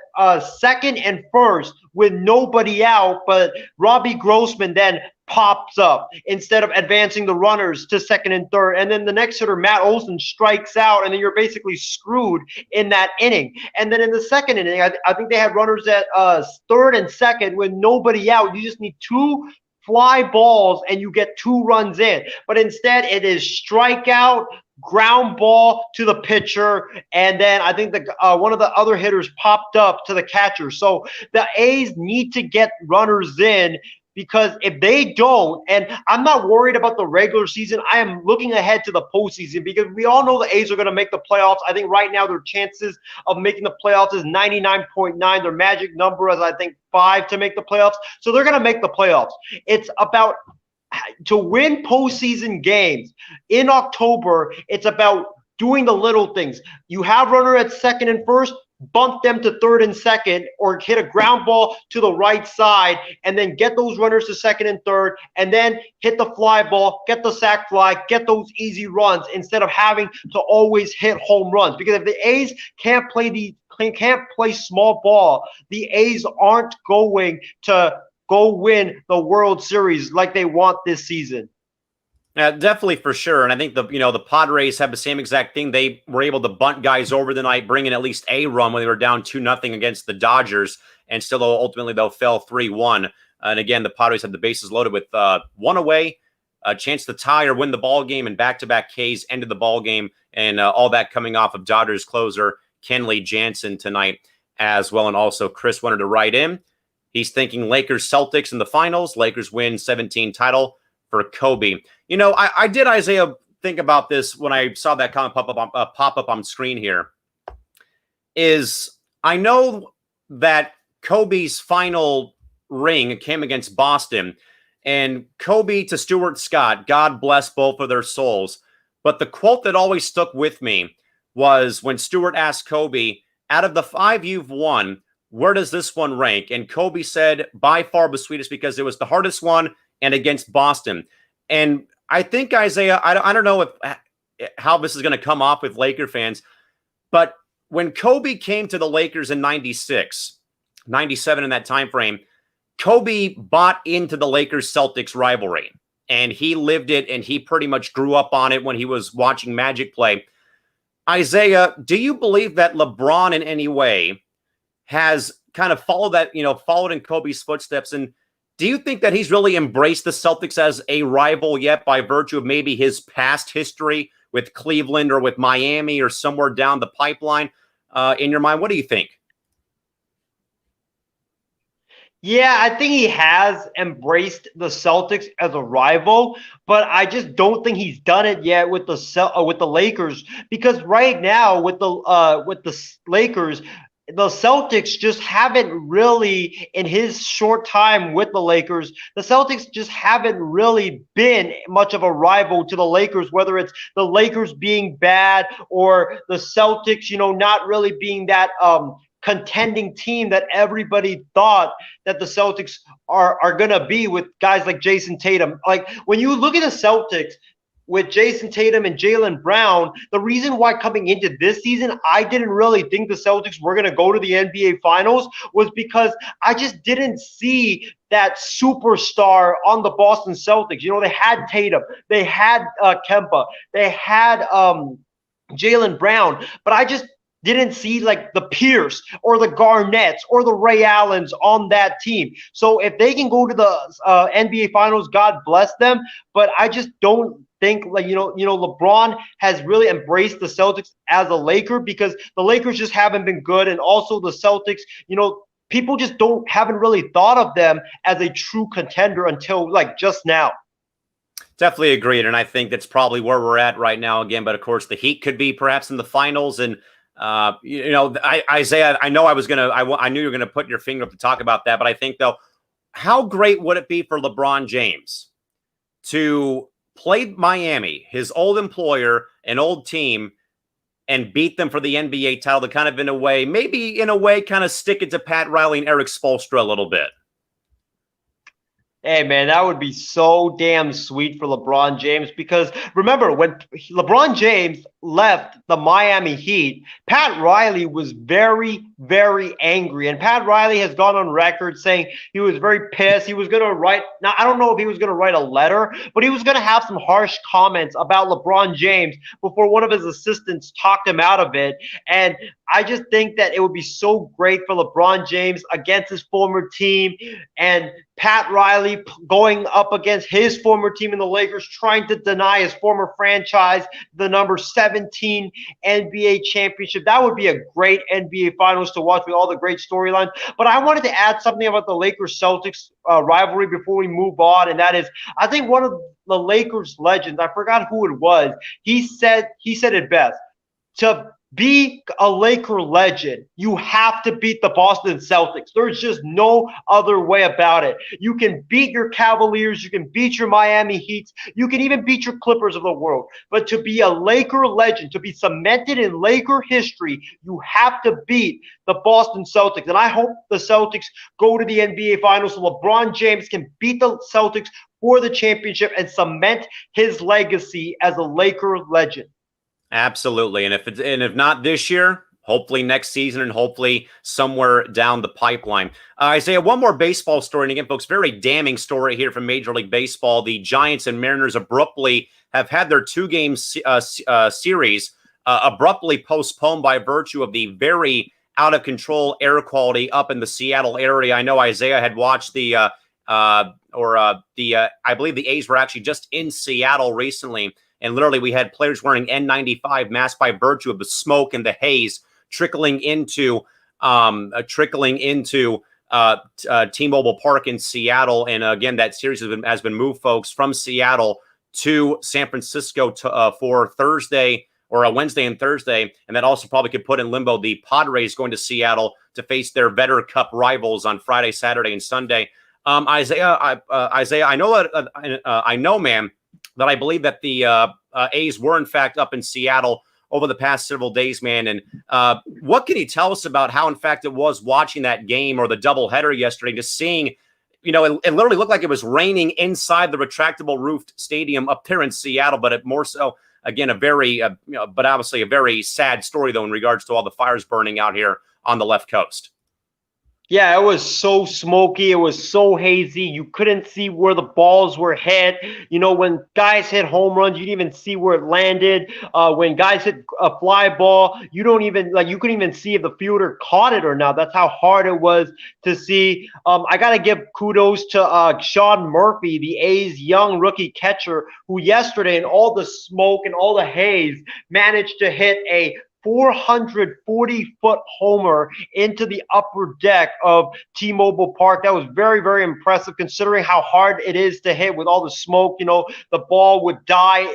second and first with nobody out, but Robbie Grossman then pops up instead of advancing the runners to second and third. And then the next hitter, Matt Olson, strikes out, and then you're basically screwed in that inning. And then in the second inning, I think they had runners at third and second with nobody out. You just need 2 fly balls and you get 2 runs in. But instead, it is strikeout, ground ball to the pitcher, and then I think one of the other hitters popped up to the catcher. So the A's need to get runners in, because if they don't, and I'm not worried about the regular season, I am looking ahead to the postseason, because we all know the A's are going to make the playoffs. I think right now their chances of making the playoffs is 99.9. Their magic number is, I think, 5 to make the playoffs. So they're going to make the playoffs. It's about to win postseason games in October. It's about doing the little things. You have runner at second and first, bump them to third and second, or hit a ground ball to the right side, and then get those runners to second and third, and then hit the fly ball, get the sac fly, get those easy runs instead of having to always hit home runs. Because if the A's can't play small ball, the A's aren't going to go win the World Series like they want this season. Definitely, for sure. And I think the Padres have the same exact thing. They were able to bunt guys over the night, bring in at least a run when they were down 2-0 against the Dodgers, and still ultimately they'll fell 3-1. And again, the Padres had the bases loaded with 1 away, a chance to tie or win the ball game, and back-to-back Ks ended the ball game, and all that coming off of Dodgers closer Kenley Jansen tonight as well. And also Chris wanted to write in. He's thinking Lakers Celtics in the finals. Lakers win 17 title for Kobe. I did, Isaiah, think about this when I saw that comment pop up on screen here. I know that Kobe's final ring came against Boston, and Kobe to Stuart Scott, God bless both of their souls. But the quote that always stuck with me was when Stuart asked Kobe, out of the 5 you've won, where does this one rank? And Kobe said, by far the sweetest, because it was the hardest one and against Boston. And I think, Isaiah, I don't know how this is going to come off with Laker fans, but when Kobe came to the Lakers in 96, 97 in that time frame, Kobe bought into the Lakers-Celtics rivalry, and he lived it, and he pretty much grew up on it when he was watching Magic play. Isaiah, do you believe that LeBron in any way has kind of followed in Kobe's footsteps? And do you think that he's really embraced the Celtics as a rival yet by virtue of maybe his past history with Cleveland or with Miami or somewhere down the pipeline? In your mind, what do you think? Yeah, I think he has embraced the Celtics as a rival, but I just don't think he's done it yet with the Lakers, because right now with the Lakers, the Celtics just haven't really, in his short time with the Lakers, the Celtics just haven't really been much of a rival to the Lakers, whether it's the Lakers being bad or the Celtics, not really being that contending team that everybody thought that the Celtics are going to be, with guys like Jason Tatum. Like, when you look at the Celtics with Jason Tatum and Jaylen Brown, the reason why coming into this season I didn't really think the Celtics were going to go to the NBA Finals was because I just didn't see that superstar on the Boston Celtics. They had Tatum, they had Kemba, they had Jaylen Brown, but I just didn't see like the Pierce or the Garnetts or the Ray Allens on that team. So if they can go to the NBA Finals, God bless them. But I just don't think LeBron has really embraced the Celtics as a Laker, because the Lakers just haven't been good, and also the Celtics, people just haven't really thought of them as a true contender until like just now. Definitely agreed, and I think that's probably where we're at right now again. But of course, the Heat could be perhaps in the finals, and Isaiah, I know I knew you were gonna put your finger up to talk about that, but I think though, how great would it be for LeBron James to play Miami, his old employer, an old team, and beat them for the NBA title to kind of in a way kind of stick it to Pat Riley and Eric Spoelstra a little bit? Hey, man, that would be so damn sweet for LeBron James, because remember, when LeBron James left the Miami Heat, Pat Riley was very, very angry. And Pat Riley has gone on record saying he was very pissed. He was going to write – now, I don't know if he was going to write a letter, but he was going to have some harsh comments about LeBron James before one of his assistants talked him out of it. And I just think that it would be so great for LeBron James against his former team, and Pat Riley going up against his former team in the Lakers, trying to deny his former franchise the number 17 NBA championship. That would be a great NBA Finals to watch with all the great storylines. But I wanted to add something about the Lakers-Celtics rivalry before we move on, and that is, I think one of the Lakers legends, I forgot who it was, he said it best. To be a Laker legend, you have to beat the Boston Celtics. There's just no other way about it. You can beat your Cavaliers, you can beat your Miami Heats, you can even beat your Clippers of the world. But to be a Laker legend, to be cemented in Laker history, you have to beat the Boston Celtics. And I hope the Celtics go to the NBA Finals so LeBron James can beat the Celtics for the championship and cement his legacy as a Laker legend. Absolutely. And if not this year, hopefully next season, and hopefully somewhere down the pipeline. Isaiah, one more baseball story. And again, folks, very damning story here from Major League Baseball. The Giants and Mariners abruptly have had their two-game series abruptly postponed by virtue of the very out-of-control air quality up in the Seattle area. I know Isaiah had watched I believe the A's were actually just in Seattle recently. And literally, we had players wearing N95 masks by virtue of the smoke and the haze trickling into T-Mobile Park in Seattle. And again, that series has been moved, folks, from Seattle to San Francisco for Thursday or a Wednesday and Thursday. And that also probably could put in limbo the Padres going to Seattle to face their Vetter Cup rivals on Friday, Saturday, and Sunday. Isaiah, I know, man, that I believe that the A's were, in fact, up in Seattle over the past several days, man. And what can you tell us about how, in fact, it was watching that game or the doubleheader yesterday, just seeing it literally looked like it was raining inside the retractable roofed stadium up there in Seattle, but it more so, again, but obviously a very sad story, though, in regards to all the fires burning out here on the left coast. Yeah, it was so smoky. It was so hazy. You couldn't see where the balls were hit. When guys hit home runs, you didn't even see where it landed. When guys hit a fly ball, you couldn't even see if the fielder caught it or not. That's how hard it was to see. I got to give kudos to Sean Murphy, the A's young rookie catcher, who yesterday, in all the smoke and all the haze, managed to hit a 440-foot homer into the upper deck of T-Mobile Park. That was very, very impressive considering how hard it is to hit with all the smoke. The ball would die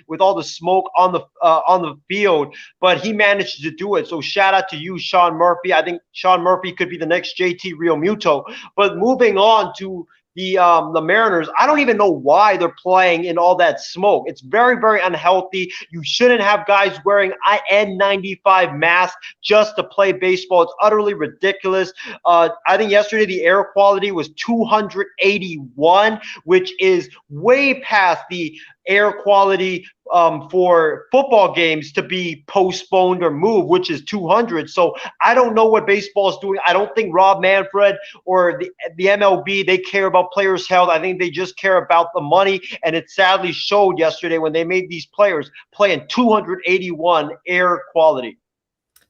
with all the smoke on the field, but he managed to do it. So shout out to you, Sean Murphy. I think Sean Murphy could be the next JT Realmuto. But moving on to the Mariners, I don't even know why they're playing in all that smoke. It's very, very unhealthy. You shouldn't have guys wearing N95 masks just to play baseball. It's utterly ridiculous. I think yesterday the air quality was 281, which is way past the air quality for football games to be postponed or moved, which is 200. So I don't know what baseball is doing. I don't think Rob Manfred or the MLB, they care about players' health. I think they just care about the money, and it sadly showed yesterday when they made these players play in 281 air quality.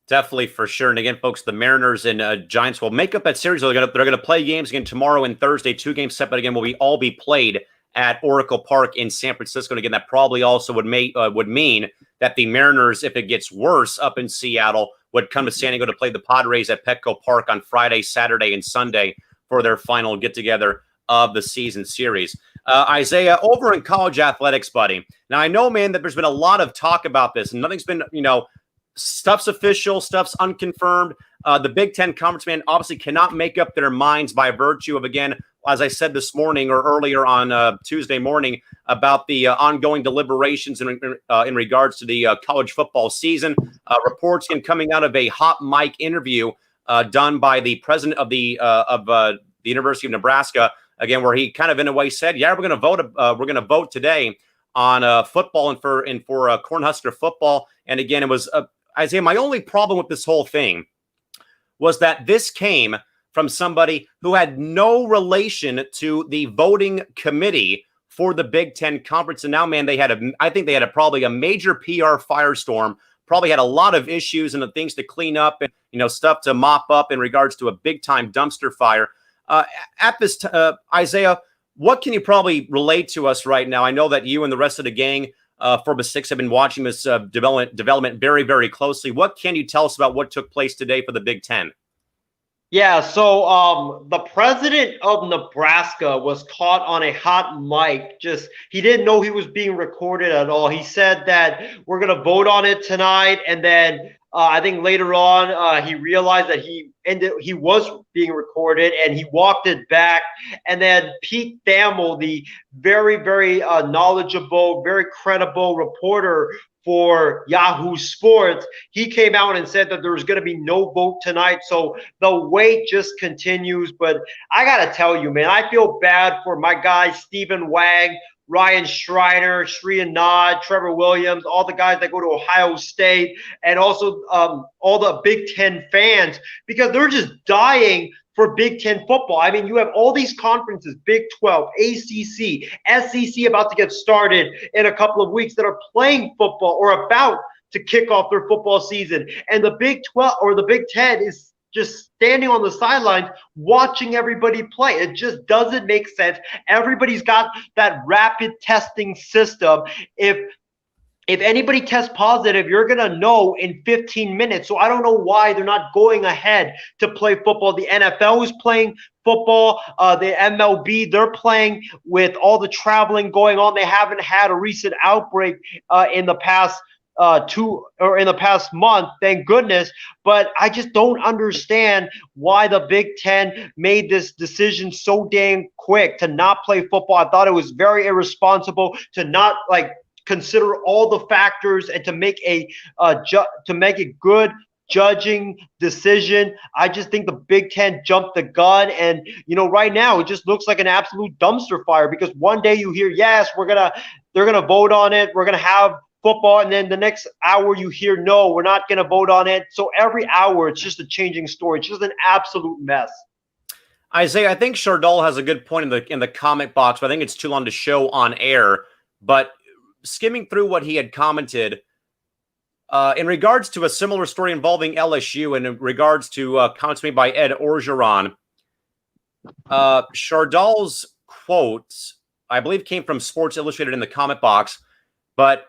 Definitely, for sure. And again, folks, the Mariners and Giants will make up that series. They're going to play games again tomorrow and Thursday. 2 games set, but again, will all be played at Oracle Park in San Francisco. And again, that probably also would mean that the Mariners, if it gets worse up in Seattle, would come to San Diego to play the Padres at Petco Park on Friday, Saturday, and Sunday for their final get-together of the season series. Isaiah, over in college athletics, buddy. Now, I know, man, that there's been a lot of talk about this, and nothing's been, stuff's official, stuff's unconfirmed. The Big Ten Conference, man, obviously cannot make up their minds by virtue of, again, as I said this morning or earlier on Tuesday morning, about the ongoing deliberations in regards to the college football season. Reports coming out of a hot mic interview done by the president of the University of Nebraska, again, where he kind of in a way said, "Yeah, we're going to vote today on football and for Cornhusker football." And again, it was Isaiah. My only problem with this whole thing was that this came from somebody who had no relation to the voting committee for the Big Ten Conference. And now, man, I think they had probably a major PR firestorm, probably had a lot of issues and things to clean up and, stuff to mop up in regards to a big time dumpster fire. At this, Isaiah, what can you probably relate to us right now? I know that you and the rest of the gang for the Six have been watching this development very, very closely. What can you tell us about what took place today for the Big Ten? Yeah, so the president of Nebraska was caught on a hot mic. He didn't know he was being recorded at all. He said that we're going to vote on it tonight, and then I think later on he realized that he was being recorded, and he walked it back. And then Pete Thamel, the very, very knowledgeable, very credible reporter for Yahoo Sports, he came out and said that there was going to be no vote tonight. So the wait just continues. But I got to tell you, man, I feel bad for my guys, Stephen Wang, Ryan Schreiner, Sri Anad, Trevor Williams, all the guys that go to Ohio State, and also all the Big Ten fans, because they're just dying for Big Ten football. I mean, you have all these conferences, Big 12, ACC, SEC about to get started in a couple of weeks that are playing football or about to kick off their football season. And the Big 12 or the Big 10 is just standing on the sidelines watching everybody play. It just doesn't make sense. Everybody's got that rapid testing system. If anybody tests positive, you're going to know in 15 minutes. So I don't know why they're not going ahead to play football. The NFL is playing football. The MLB, they're playing with all the traveling going on. They haven't had a recent outbreak in the past in the past month, thank goodness. But I just don't understand why the Big Ten made this decision so dang quick to not play football. I thought it was very irresponsible to not consider all the factors and to make a good misjudging decision. I just think the Big Ten jumped the gun, and right now it just looks like an absolute dumpster fire, because one day you hear, yes, they're gonna vote on it, we're gonna have football, and then the next hour you hear, no, we're not gonna vote on it. So every hour it's just a changing story. It's just an absolute mess. Isaiah, I think Chardal has a good point in the comment box, but I think it's too long to show on air. But skimming through what he had commented, in regards to a similar story involving LSU, and in regards to comments made by Ed Orgeron, Chardal's quotes, I believe, came from Sports Illustrated in the comment box, but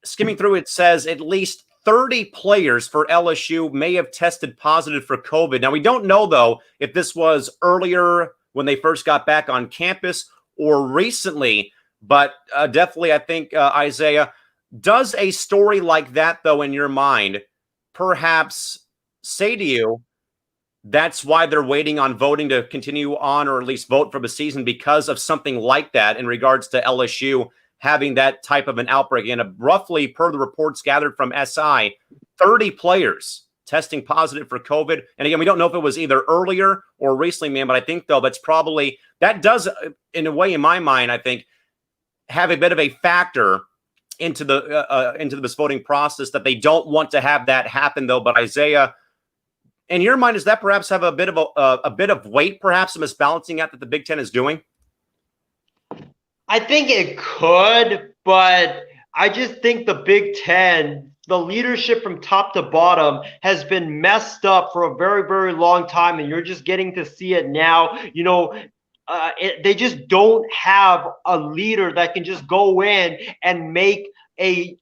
skimming through it says at least 30 players for LSU may have tested positive for COVID. Now, we don't know, though, if this was earlier when they first got back on campus or recently, but definitely I think, Isaiah, does a story like that, though, in your mind, perhaps say to you that's why they're waiting on voting to continue on, or at least vote for the season, because of something like that in regards to LSU having that type of an outbreak? And roughly, per the reports gathered from SI, 30 players testing positive for COVID. And again, we don't know if it was either earlier or recently, man, but I think, though, that does, in a way, in my mind, I think, have a bit of a factor into this voting process, that they don't want to have that happen, though. But Isaiah, in your mind, does that perhaps have a bit of weight, perhaps, some misbalancing act that the Big Ten is doing? I think it could, but I just think the Big Ten, the leadership from top to bottom, has been messed up for a very, very long time, and you're just getting to see it now. They just don't have a leader that can just go in and make a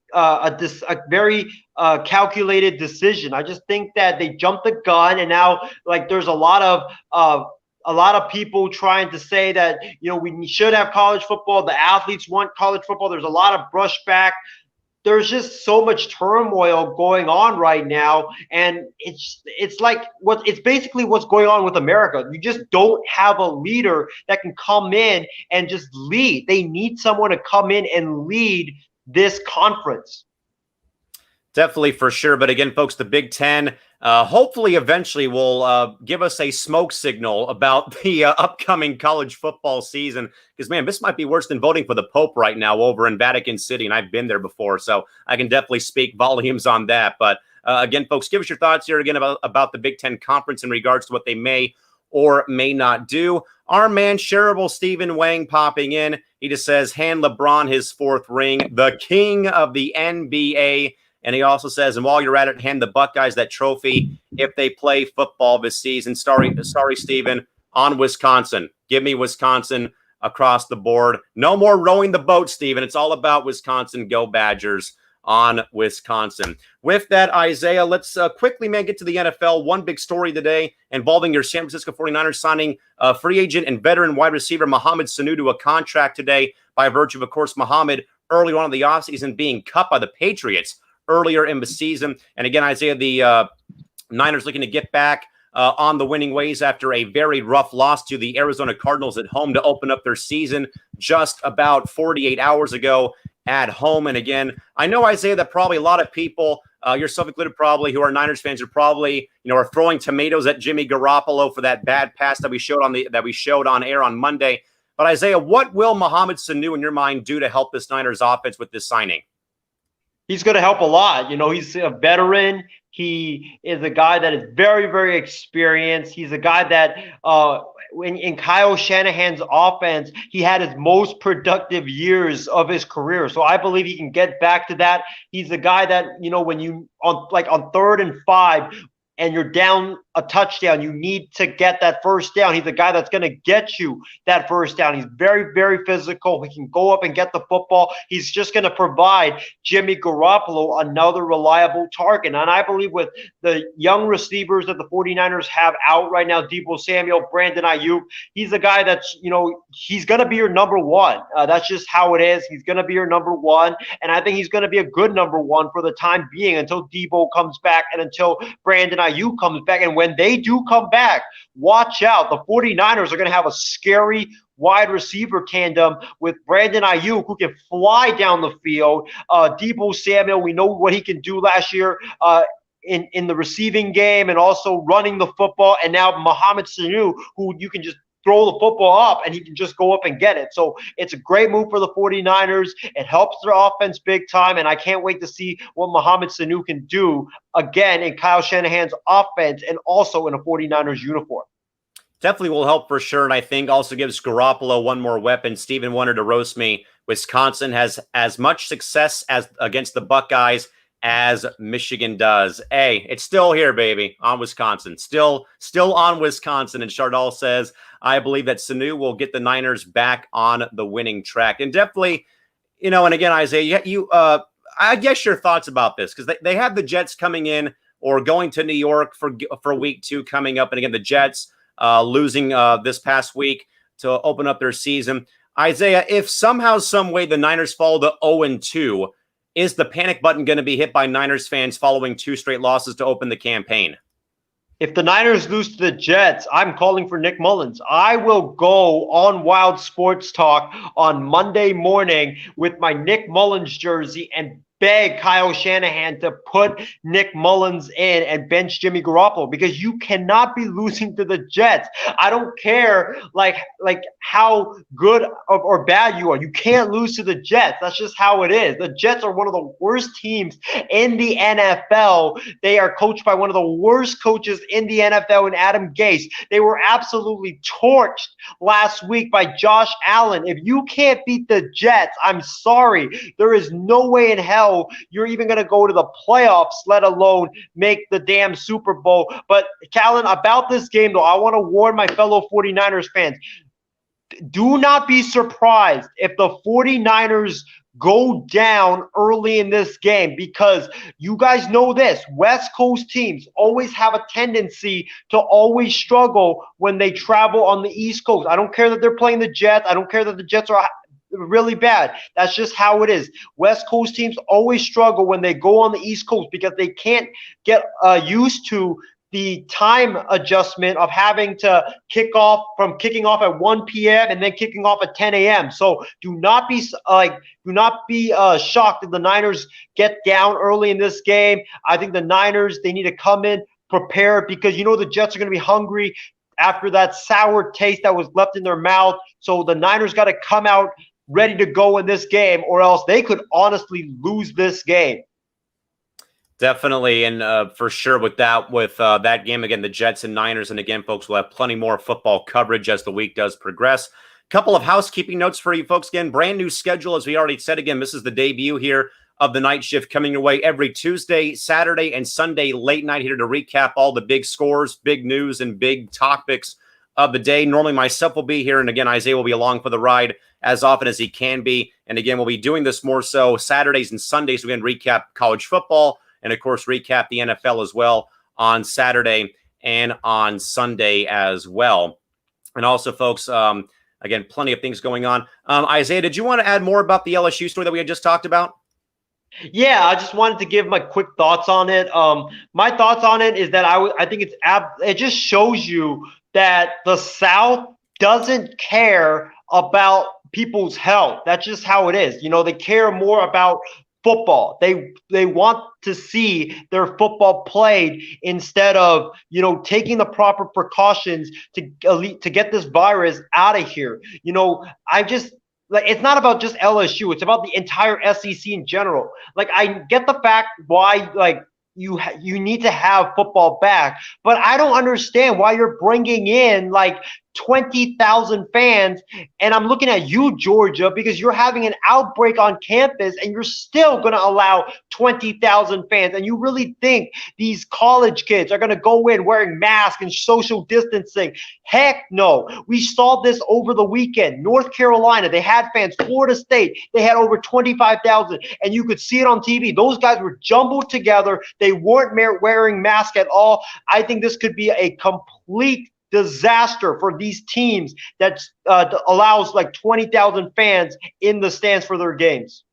very calculated decision. I just think that they jumped the gun, and now there's a lot of people trying to say that we should have college football. The athletes want college football. There's a lot of brushback. There's just so much turmoil going on right now, and it's basically what's going on with America. You just don't have a leader that can come in and just lead. They need someone to come in and lead this conference. Definitely, for sure. But again, folks, the Big Ten hopefully eventually will give us a smoke signal about the upcoming college football season. Because, man, this might be worse than voting for the Pope right now over in Vatican City, and I've been there before, so I can definitely speak volumes on that. But again, folks, give us your thoughts here again about the Big Ten Conference in regards to what they may or may not do. Our man, shareable Stephen Wang, popping in. He just says, hand LeBron his 4th ring, the king of the NBA. And he also says, and while you're at it, hand the Buckeyes that trophy if they play football this season. Sorry, Stephen, on Wisconsin. Give me Wisconsin across the board. No more rowing the boat, Stephen. It's all about Wisconsin. Go Badgers on Wisconsin. With that, Isaiah, let's quickly, man, get to the NFL. One big story today involving your San Francisco 49ers signing free agent and veteran wide receiver Mohamed Sanu to a contract today, by virtue of course, Mohamed earlier on in the offseason being cut by the Patriots earlier in the season. And again, Isaiah, the Niners looking to get back on the winning ways after a very rough loss to the Arizona Cardinals at home to open up their season just about 48 hours ago at home. And again, I know, Isaiah, that probably a lot of people, yourself included probably, who are Niners fans, are probably, are throwing tomatoes at Jimmy Garoppolo for that bad pass that we showed on air on Monday. But Isaiah, what will Mohamed Sanu, in your mind, do to help this Niners offense with this signing? He's going to help a lot. He's a veteran. He is a guy that is very, very experienced. He's a guy that in Kyle Shanahan's offense, he had his most productive years of his career. So I believe he can get back to that. He's a guy that, when you on 3rd and 5 and you're down a touchdown, you need to get that first down. He's a guy that's going to get you that first down. He's very, very physical. He can go up and get the football. He's just going to provide Jimmy Garoppolo another reliable target. And I believe with the young receivers that the 49ers have out right now, Deebo Samuel, Brandon Ayuk, he's a guy that's, he's going to be your number one. That's just how it is. He's going to be your number one. And I think he's going to be a good number one for the time being until Deebo comes back and until Brandon Ayuk comes back. And when they do come back, watch out. The 49ers are going to have a scary wide receiver tandem with Brandon Ayuk, who can fly down the field. Deebo Samuel, we know what he can do last year in the receiving game and also running the football. And now Mohamed Sanu, who you can just throw the football up and he can just go up and get it. So it's a great move for the 49ers. It helps their offense big time, and I can't wait to see what Mohamed Sanu can do again in Kyle Shanahan's offense and also in a 49ers uniform. Definitely will help for sure, and I think also gives Garoppolo one more weapon. Steven wanted to roast me. Wisconsin has as much success as against the Buckeyes as Michigan does. Hey, it's still here, baby, on Wisconsin. Still on Wisconsin. And Chardal says, I believe that Sanu will get the Niners back on the winning track. And definitely, and again, Isaiah, I guess your thoughts about this, because they have the Jets coming in or going to New York for week 2 coming up. And again, the Jets losing this past week to open up their season. Isaiah, if somehow, some way the Niners fall to 0-2, is the panic button going to be hit by Niners fans following 2 straight losses to open the campaign? If the Niners lose to the Jets, I'm calling for Nick Mullins. I will go on Wild Sports Talk on Monday morning with my Nick Mullins jersey and beg Kyle Shanahan to put Nick Mullins in and bench Jimmy Garoppolo, because you cannot be losing to the Jets. I don't care like how good or bad you are. You can't lose to the Jets. That's just how it is. The Jets are one of the worst teams in the NFL. They are coached by one of the worst coaches in the NFL in Adam Gase. They were absolutely torched last week by Josh Allen. If you can't beat the Jets, I'm sorry. There is no way in hell you're even going to go to the playoffs, let alone make the damn Super Bowl. But Callan, about this game, though, I want to warn my fellow 49ers fans. Do not be surprised if the 49ers go down early in this game, because you guys know this. West Coast teams always have a tendency to always struggle when they travel on the East Coast. I don't care that they're playing the Jets. I don't care that the Jets are really bad. That's just how it is. West Coast teams always struggle when they go on the East Coast because they can't get used to the time adjustment of having to kicking off at 1 p.m. and then kicking off at 10 a.m. So do not be shocked if the Niners get down early in this game. I think the Niners, they need to come in prepared, because the Jets are going to be hungry after that sour taste that was left in their mouth. So the Niners got to come out ready to go in this game, or else they could honestly lose this game. Definitely, and for sure with that game, again, the Jets and Niners, and again, folks, we'll have plenty more football coverage as the week does progress. Couple of housekeeping notes for you folks. Again, brand new schedule, as we already said. Again, this is the debut here of the night shift, coming your way every Tuesday, Saturday, and Sunday late night here to recap all the big scores, big news, and big topics of the day. Normally myself will be here, and again, Isaiah will be along for the ride as often as he can be. And again, we'll be doing this more so Saturdays and Sundays. We're going to recap college football and, of course, recap the NFL as well on Saturday and on Sunday as well. And also, folks, again, plenty of things going on. Isaiah, did you want to add more about the LSU story that we had just talked about? Yeah, I just wanted to give my quick thoughts on it. My thoughts on it is that I think it just shows you that the South doesn't care about people's health. That's just how it is. They care more about football. They want to see their football played instead of taking the proper precautions to get this virus out of here. It's not about just LSU. It's about the entire SEC in general. I get the fact why you need to have football back, but I don't understand why you're bringing in 20,000 fans. And I'm looking at you, Georgia, because you're having an outbreak on campus and you're still going to allow 20,000 fans. And you really think these college kids are going to go in wearing masks and social distancing? Heck no. We saw this over the weekend. North Carolina, they had fans. Florida State, they had over 25,000. And you could see it on TV. Those guys were jumbled together. They weren't wearing masks at all. I think this could be a complete disaster for these teams that allows 20,000 fans in the stands for their games.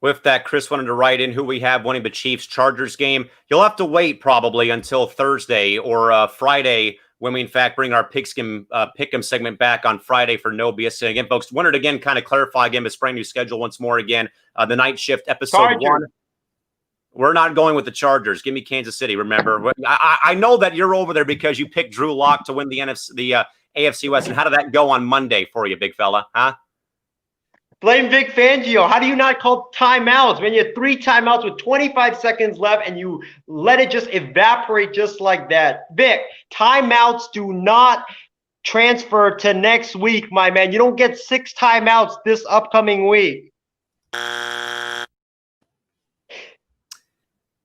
With that, Chris wanted to write in who we have winning the Chiefs-Chargers game. You'll have to wait probably until Thursday or Friday when we, in fact, bring our Pick'em segment back on Friday for No BS. And again, folks, wanted to again kind of clarify again this brand new schedule once more again. The night shift episode Chargers. 1. We're not going with the Chargers. Give me Kansas City. Remember, I know that you're over there because you picked Drew Lock to win the AFC West. And how did that go on Monday for you, big fella? Huh? Blame Vic Fangio. How do you not call timeouts when you had 3 timeouts with 25 seconds left and you let it just evaporate just like that? Vic, timeouts do not transfer to next week, my man. You don't get 6 timeouts this upcoming week.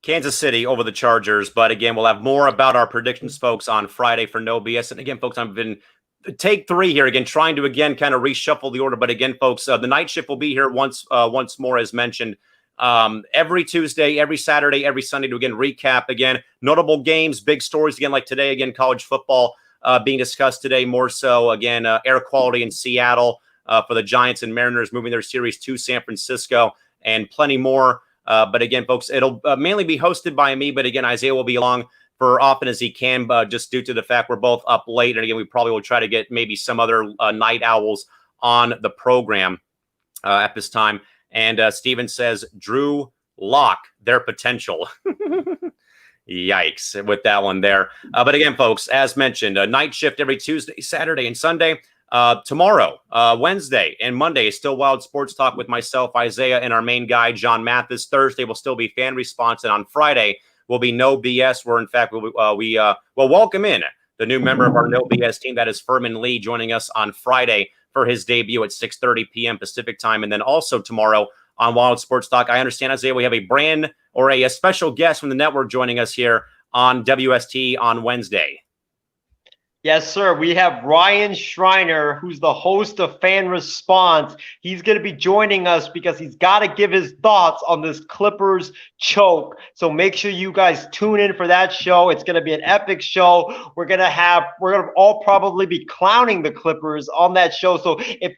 Kansas City over the Chargers. But again, we'll have more about our predictions, folks, on Friday for No BS. And again, folks, I've been take 3 here again, trying to again kind of reshuffle the order. But again, folks, the night shift will be here once more, as mentioned, every Tuesday, every Saturday, every Sunday to again recap again notable games, big stories again, like today again, college football being discussed today. More so again, air quality in Seattle for the Giants and Mariners moving their series to San Francisco, and plenty more. But again, folks, it'll mainly be hosted by me. But again, Isaiah will be along for often as he can, just due to the fact we're both up late. And again, we probably will try to get maybe some other night owls on the program at this time. And Steven says, Drew Lock, their potential. Yikes with that one there. But again, folks, as mentioned, a night shift every Tuesday, Saturday, and Sunday. Tomorrow, Wednesday, and Monday is still Wild Sports Talk with myself, Isaiah, and our main guy, John Mathis. Thursday will still be Fan Response, and on Friday will be No BS, where in fact we welcome in the new member of our No BS team. That is Furman Lee, joining us on Friday for his debut at 6:30 p.m. Pacific time. And then also tomorrow on Wild Sports Talk, I understand, Isaiah, we have a special guest from the network joining us here on WST on Wednesday. Yes, sir. We have Ryan Schreiner, who's the host of Fan Response. He's going to be joining us because he's got to give his thoughts on this Clippers choke. So make sure you guys tune in for that show. It's going to be an epic show. We're going to all probably be clowning the Clippers on that show. So if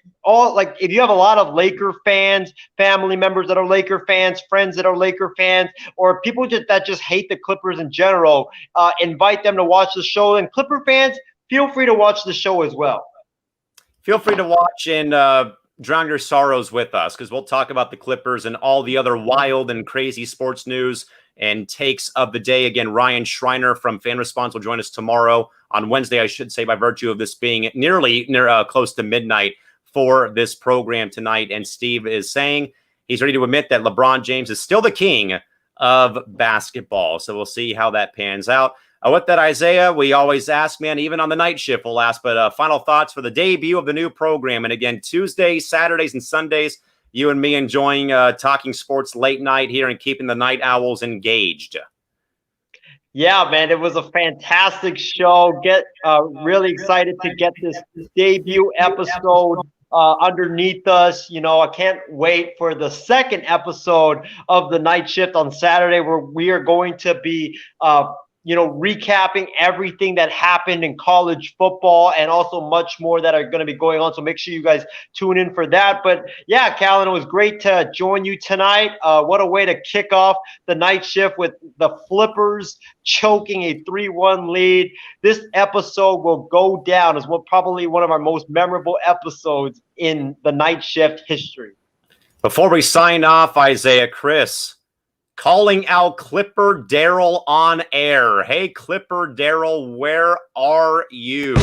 you have a lot of Laker fans, family members that are Laker fans, friends that are Laker fans, or people that just hate the Clippers in general, invite them to watch the show. And Clipper fans, feel free to watch the show as well. Feel free to watch and drown your sorrows with us, because we'll talk about the Clippers and all the other wild and crazy sports news and takes of the day. Again, Ryan Schreiner from Fan Response will join us tomorrow on Wednesday, I should say, by virtue of this being near close to midnight for this program tonight. And Steve is saying he's ready to admit that LeBron James is still the king of basketball. So we'll see how that pans out. With that, Isaiah, we always ask, man, even on the night shift, we'll ask, but final thoughts for the debut of the new program. And again, Tuesdays, Saturdays, and Sundays, you and me enjoying talking sports late night here and keeping the night owls engaged. Yeah, man, it was a fantastic show. Really excited to get this debut episode underneath us. I can't wait for the second episode of the night shift on Saturday, where we are going to be recapping everything that happened in college football and also much more that are going to be going on. So make sure you guys tune in for that. But yeah, Callan, it was great to join you tonight. What a way to kick off the night shift with the Flippers choking a 3-1 lead. This episode will go down as probably one of our most memorable episodes in the night shift history. Before we sign off, Isaiah, Chris calling out Clipper Daryl on air. Hey, Clipper Daryl, where are you?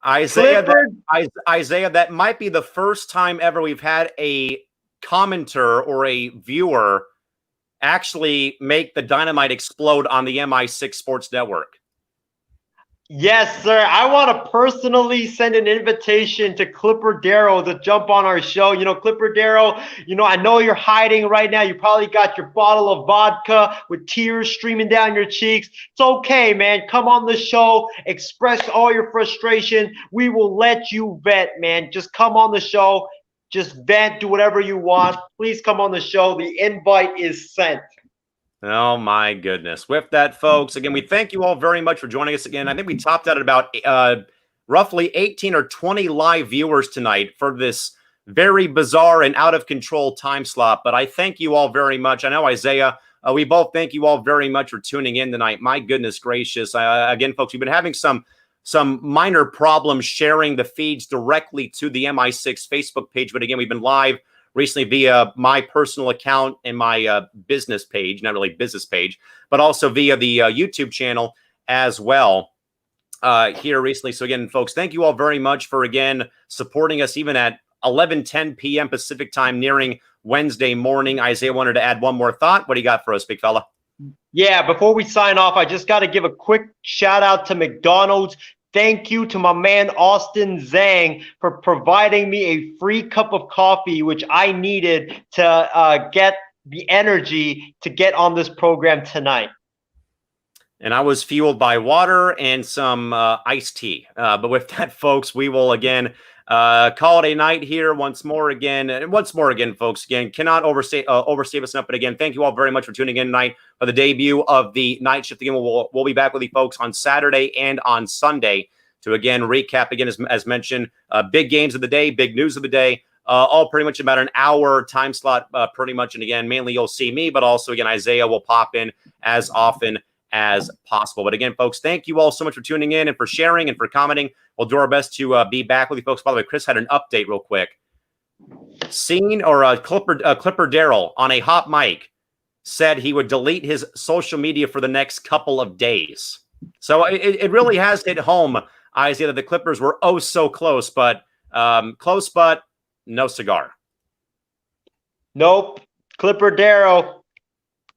Isaiah, that might be the first time ever we've had a commenter or a viewer actually make the dynamite explode on the MI6 Sports Network. Yes, sir. I want to personally send an invitation to Clipper Daryl to jump on our show. Clipper Daryl, I know you're hiding right now. You probably got your bottle of vodka with tears streaming down your cheeks. It's okay, man. Come on the show. Express all your frustration. We will let you vent, man. Just come on the show. Just vent. Do whatever you want. Please come on the show. The invite is sent. Oh, my goodness. With that, folks, again, we thank you all very much for joining us again. I think we topped out at about roughly 18 or 20 live viewers tonight for this very bizarre and out of control time slot. But I thank you all very much. I know, Isaiah, we both thank you all very much for tuning in tonight. My goodness gracious. Again, folks, we've been having some minor problems sharing the feeds directly to the MI6 Facebook page. But again, we've been live recently via my personal account and my business page, not really business page, but also via the YouTube channel as well here recently. So again, folks, thank you all very much for, again, supporting us even at 11:10 p.m. Pacific time, nearing Wednesday morning. Isaiah wanted to add one more thought. What do you got for us, big fella? Yeah, before we sign off, I just got to give a quick shout out to McDonald's. Thank you to my man Austin Zhang for providing me a free cup of coffee, which I needed to get the energy to get on this program tonight. And I was fueled by water and some iced tea. But with that, folks, we will again call it a night here once more again. And once more again, folks, again, cannot overstate us enough. But again, thank you all very much for tuning in tonight for the debut of the night shift. Again, we'll be back with you folks on Saturday and on Sunday to again recap again, as mentioned, big games of the day, big news of the day. All pretty much about an hour time slot, pretty much. And again, mainly you'll see me, but also again, Isaiah will pop in as often as possible. But again, folks, thank you all so much for tuning in and for sharing and for commenting. We'll do our best to be back with you folks. By the way, Chris had an update real quick. Clipper Daryl on a hot mic said he would delete his social media for the next couple of days. So it really has hit home, Isaiah, that the Clippers were oh so close, but no cigar. Nope. Clipper Daryl.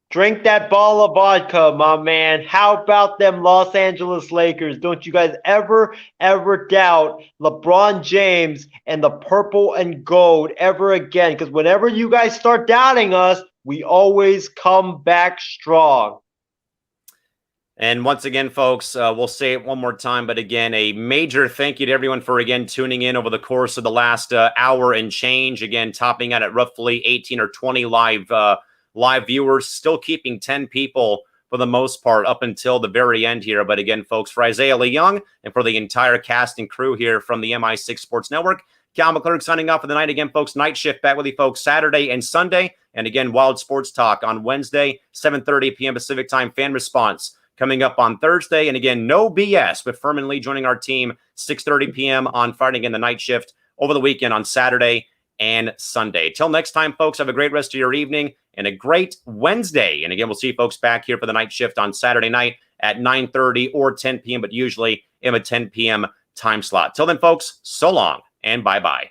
Drink that ball of vodka, my man. How about them Los Angeles Lakers? Don't you guys ever doubt LeBron James and the purple and gold ever again. Because whenever you guys start doubting us, we always come back strong. And once again, folks, we'll say it one more time. But again, a major thank you to everyone for, again, tuning in over the course of the last hour and change. Again, topping out at roughly 18 or 20 live viewers, still keeping 10 people for the most part up until the very end here. But again, folks, for Isaiah Leung and for the entire cast and crew here from the MI6 Sports Network, Callan McClurg signing off for the night. Again, folks, night shift back with you folks Saturday and Sunday. And again, Wild Sports Talk on Wednesday, 7:30 p.m. Pacific time, fan response coming up on Thursday. And again, no BS with Furman Lee joining our team, 6:30 p.m. on Friday, again, the night shift over the weekend on Saturday and Sunday. Till next time, folks, have a great rest of your evening and a great Wednesday. And again, we'll see you folks back here for the night shift on Saturday night at 9:30 or 10 p.m., but usually in a 10 p.m. time slot. Till then, folks, so long and bye-bye.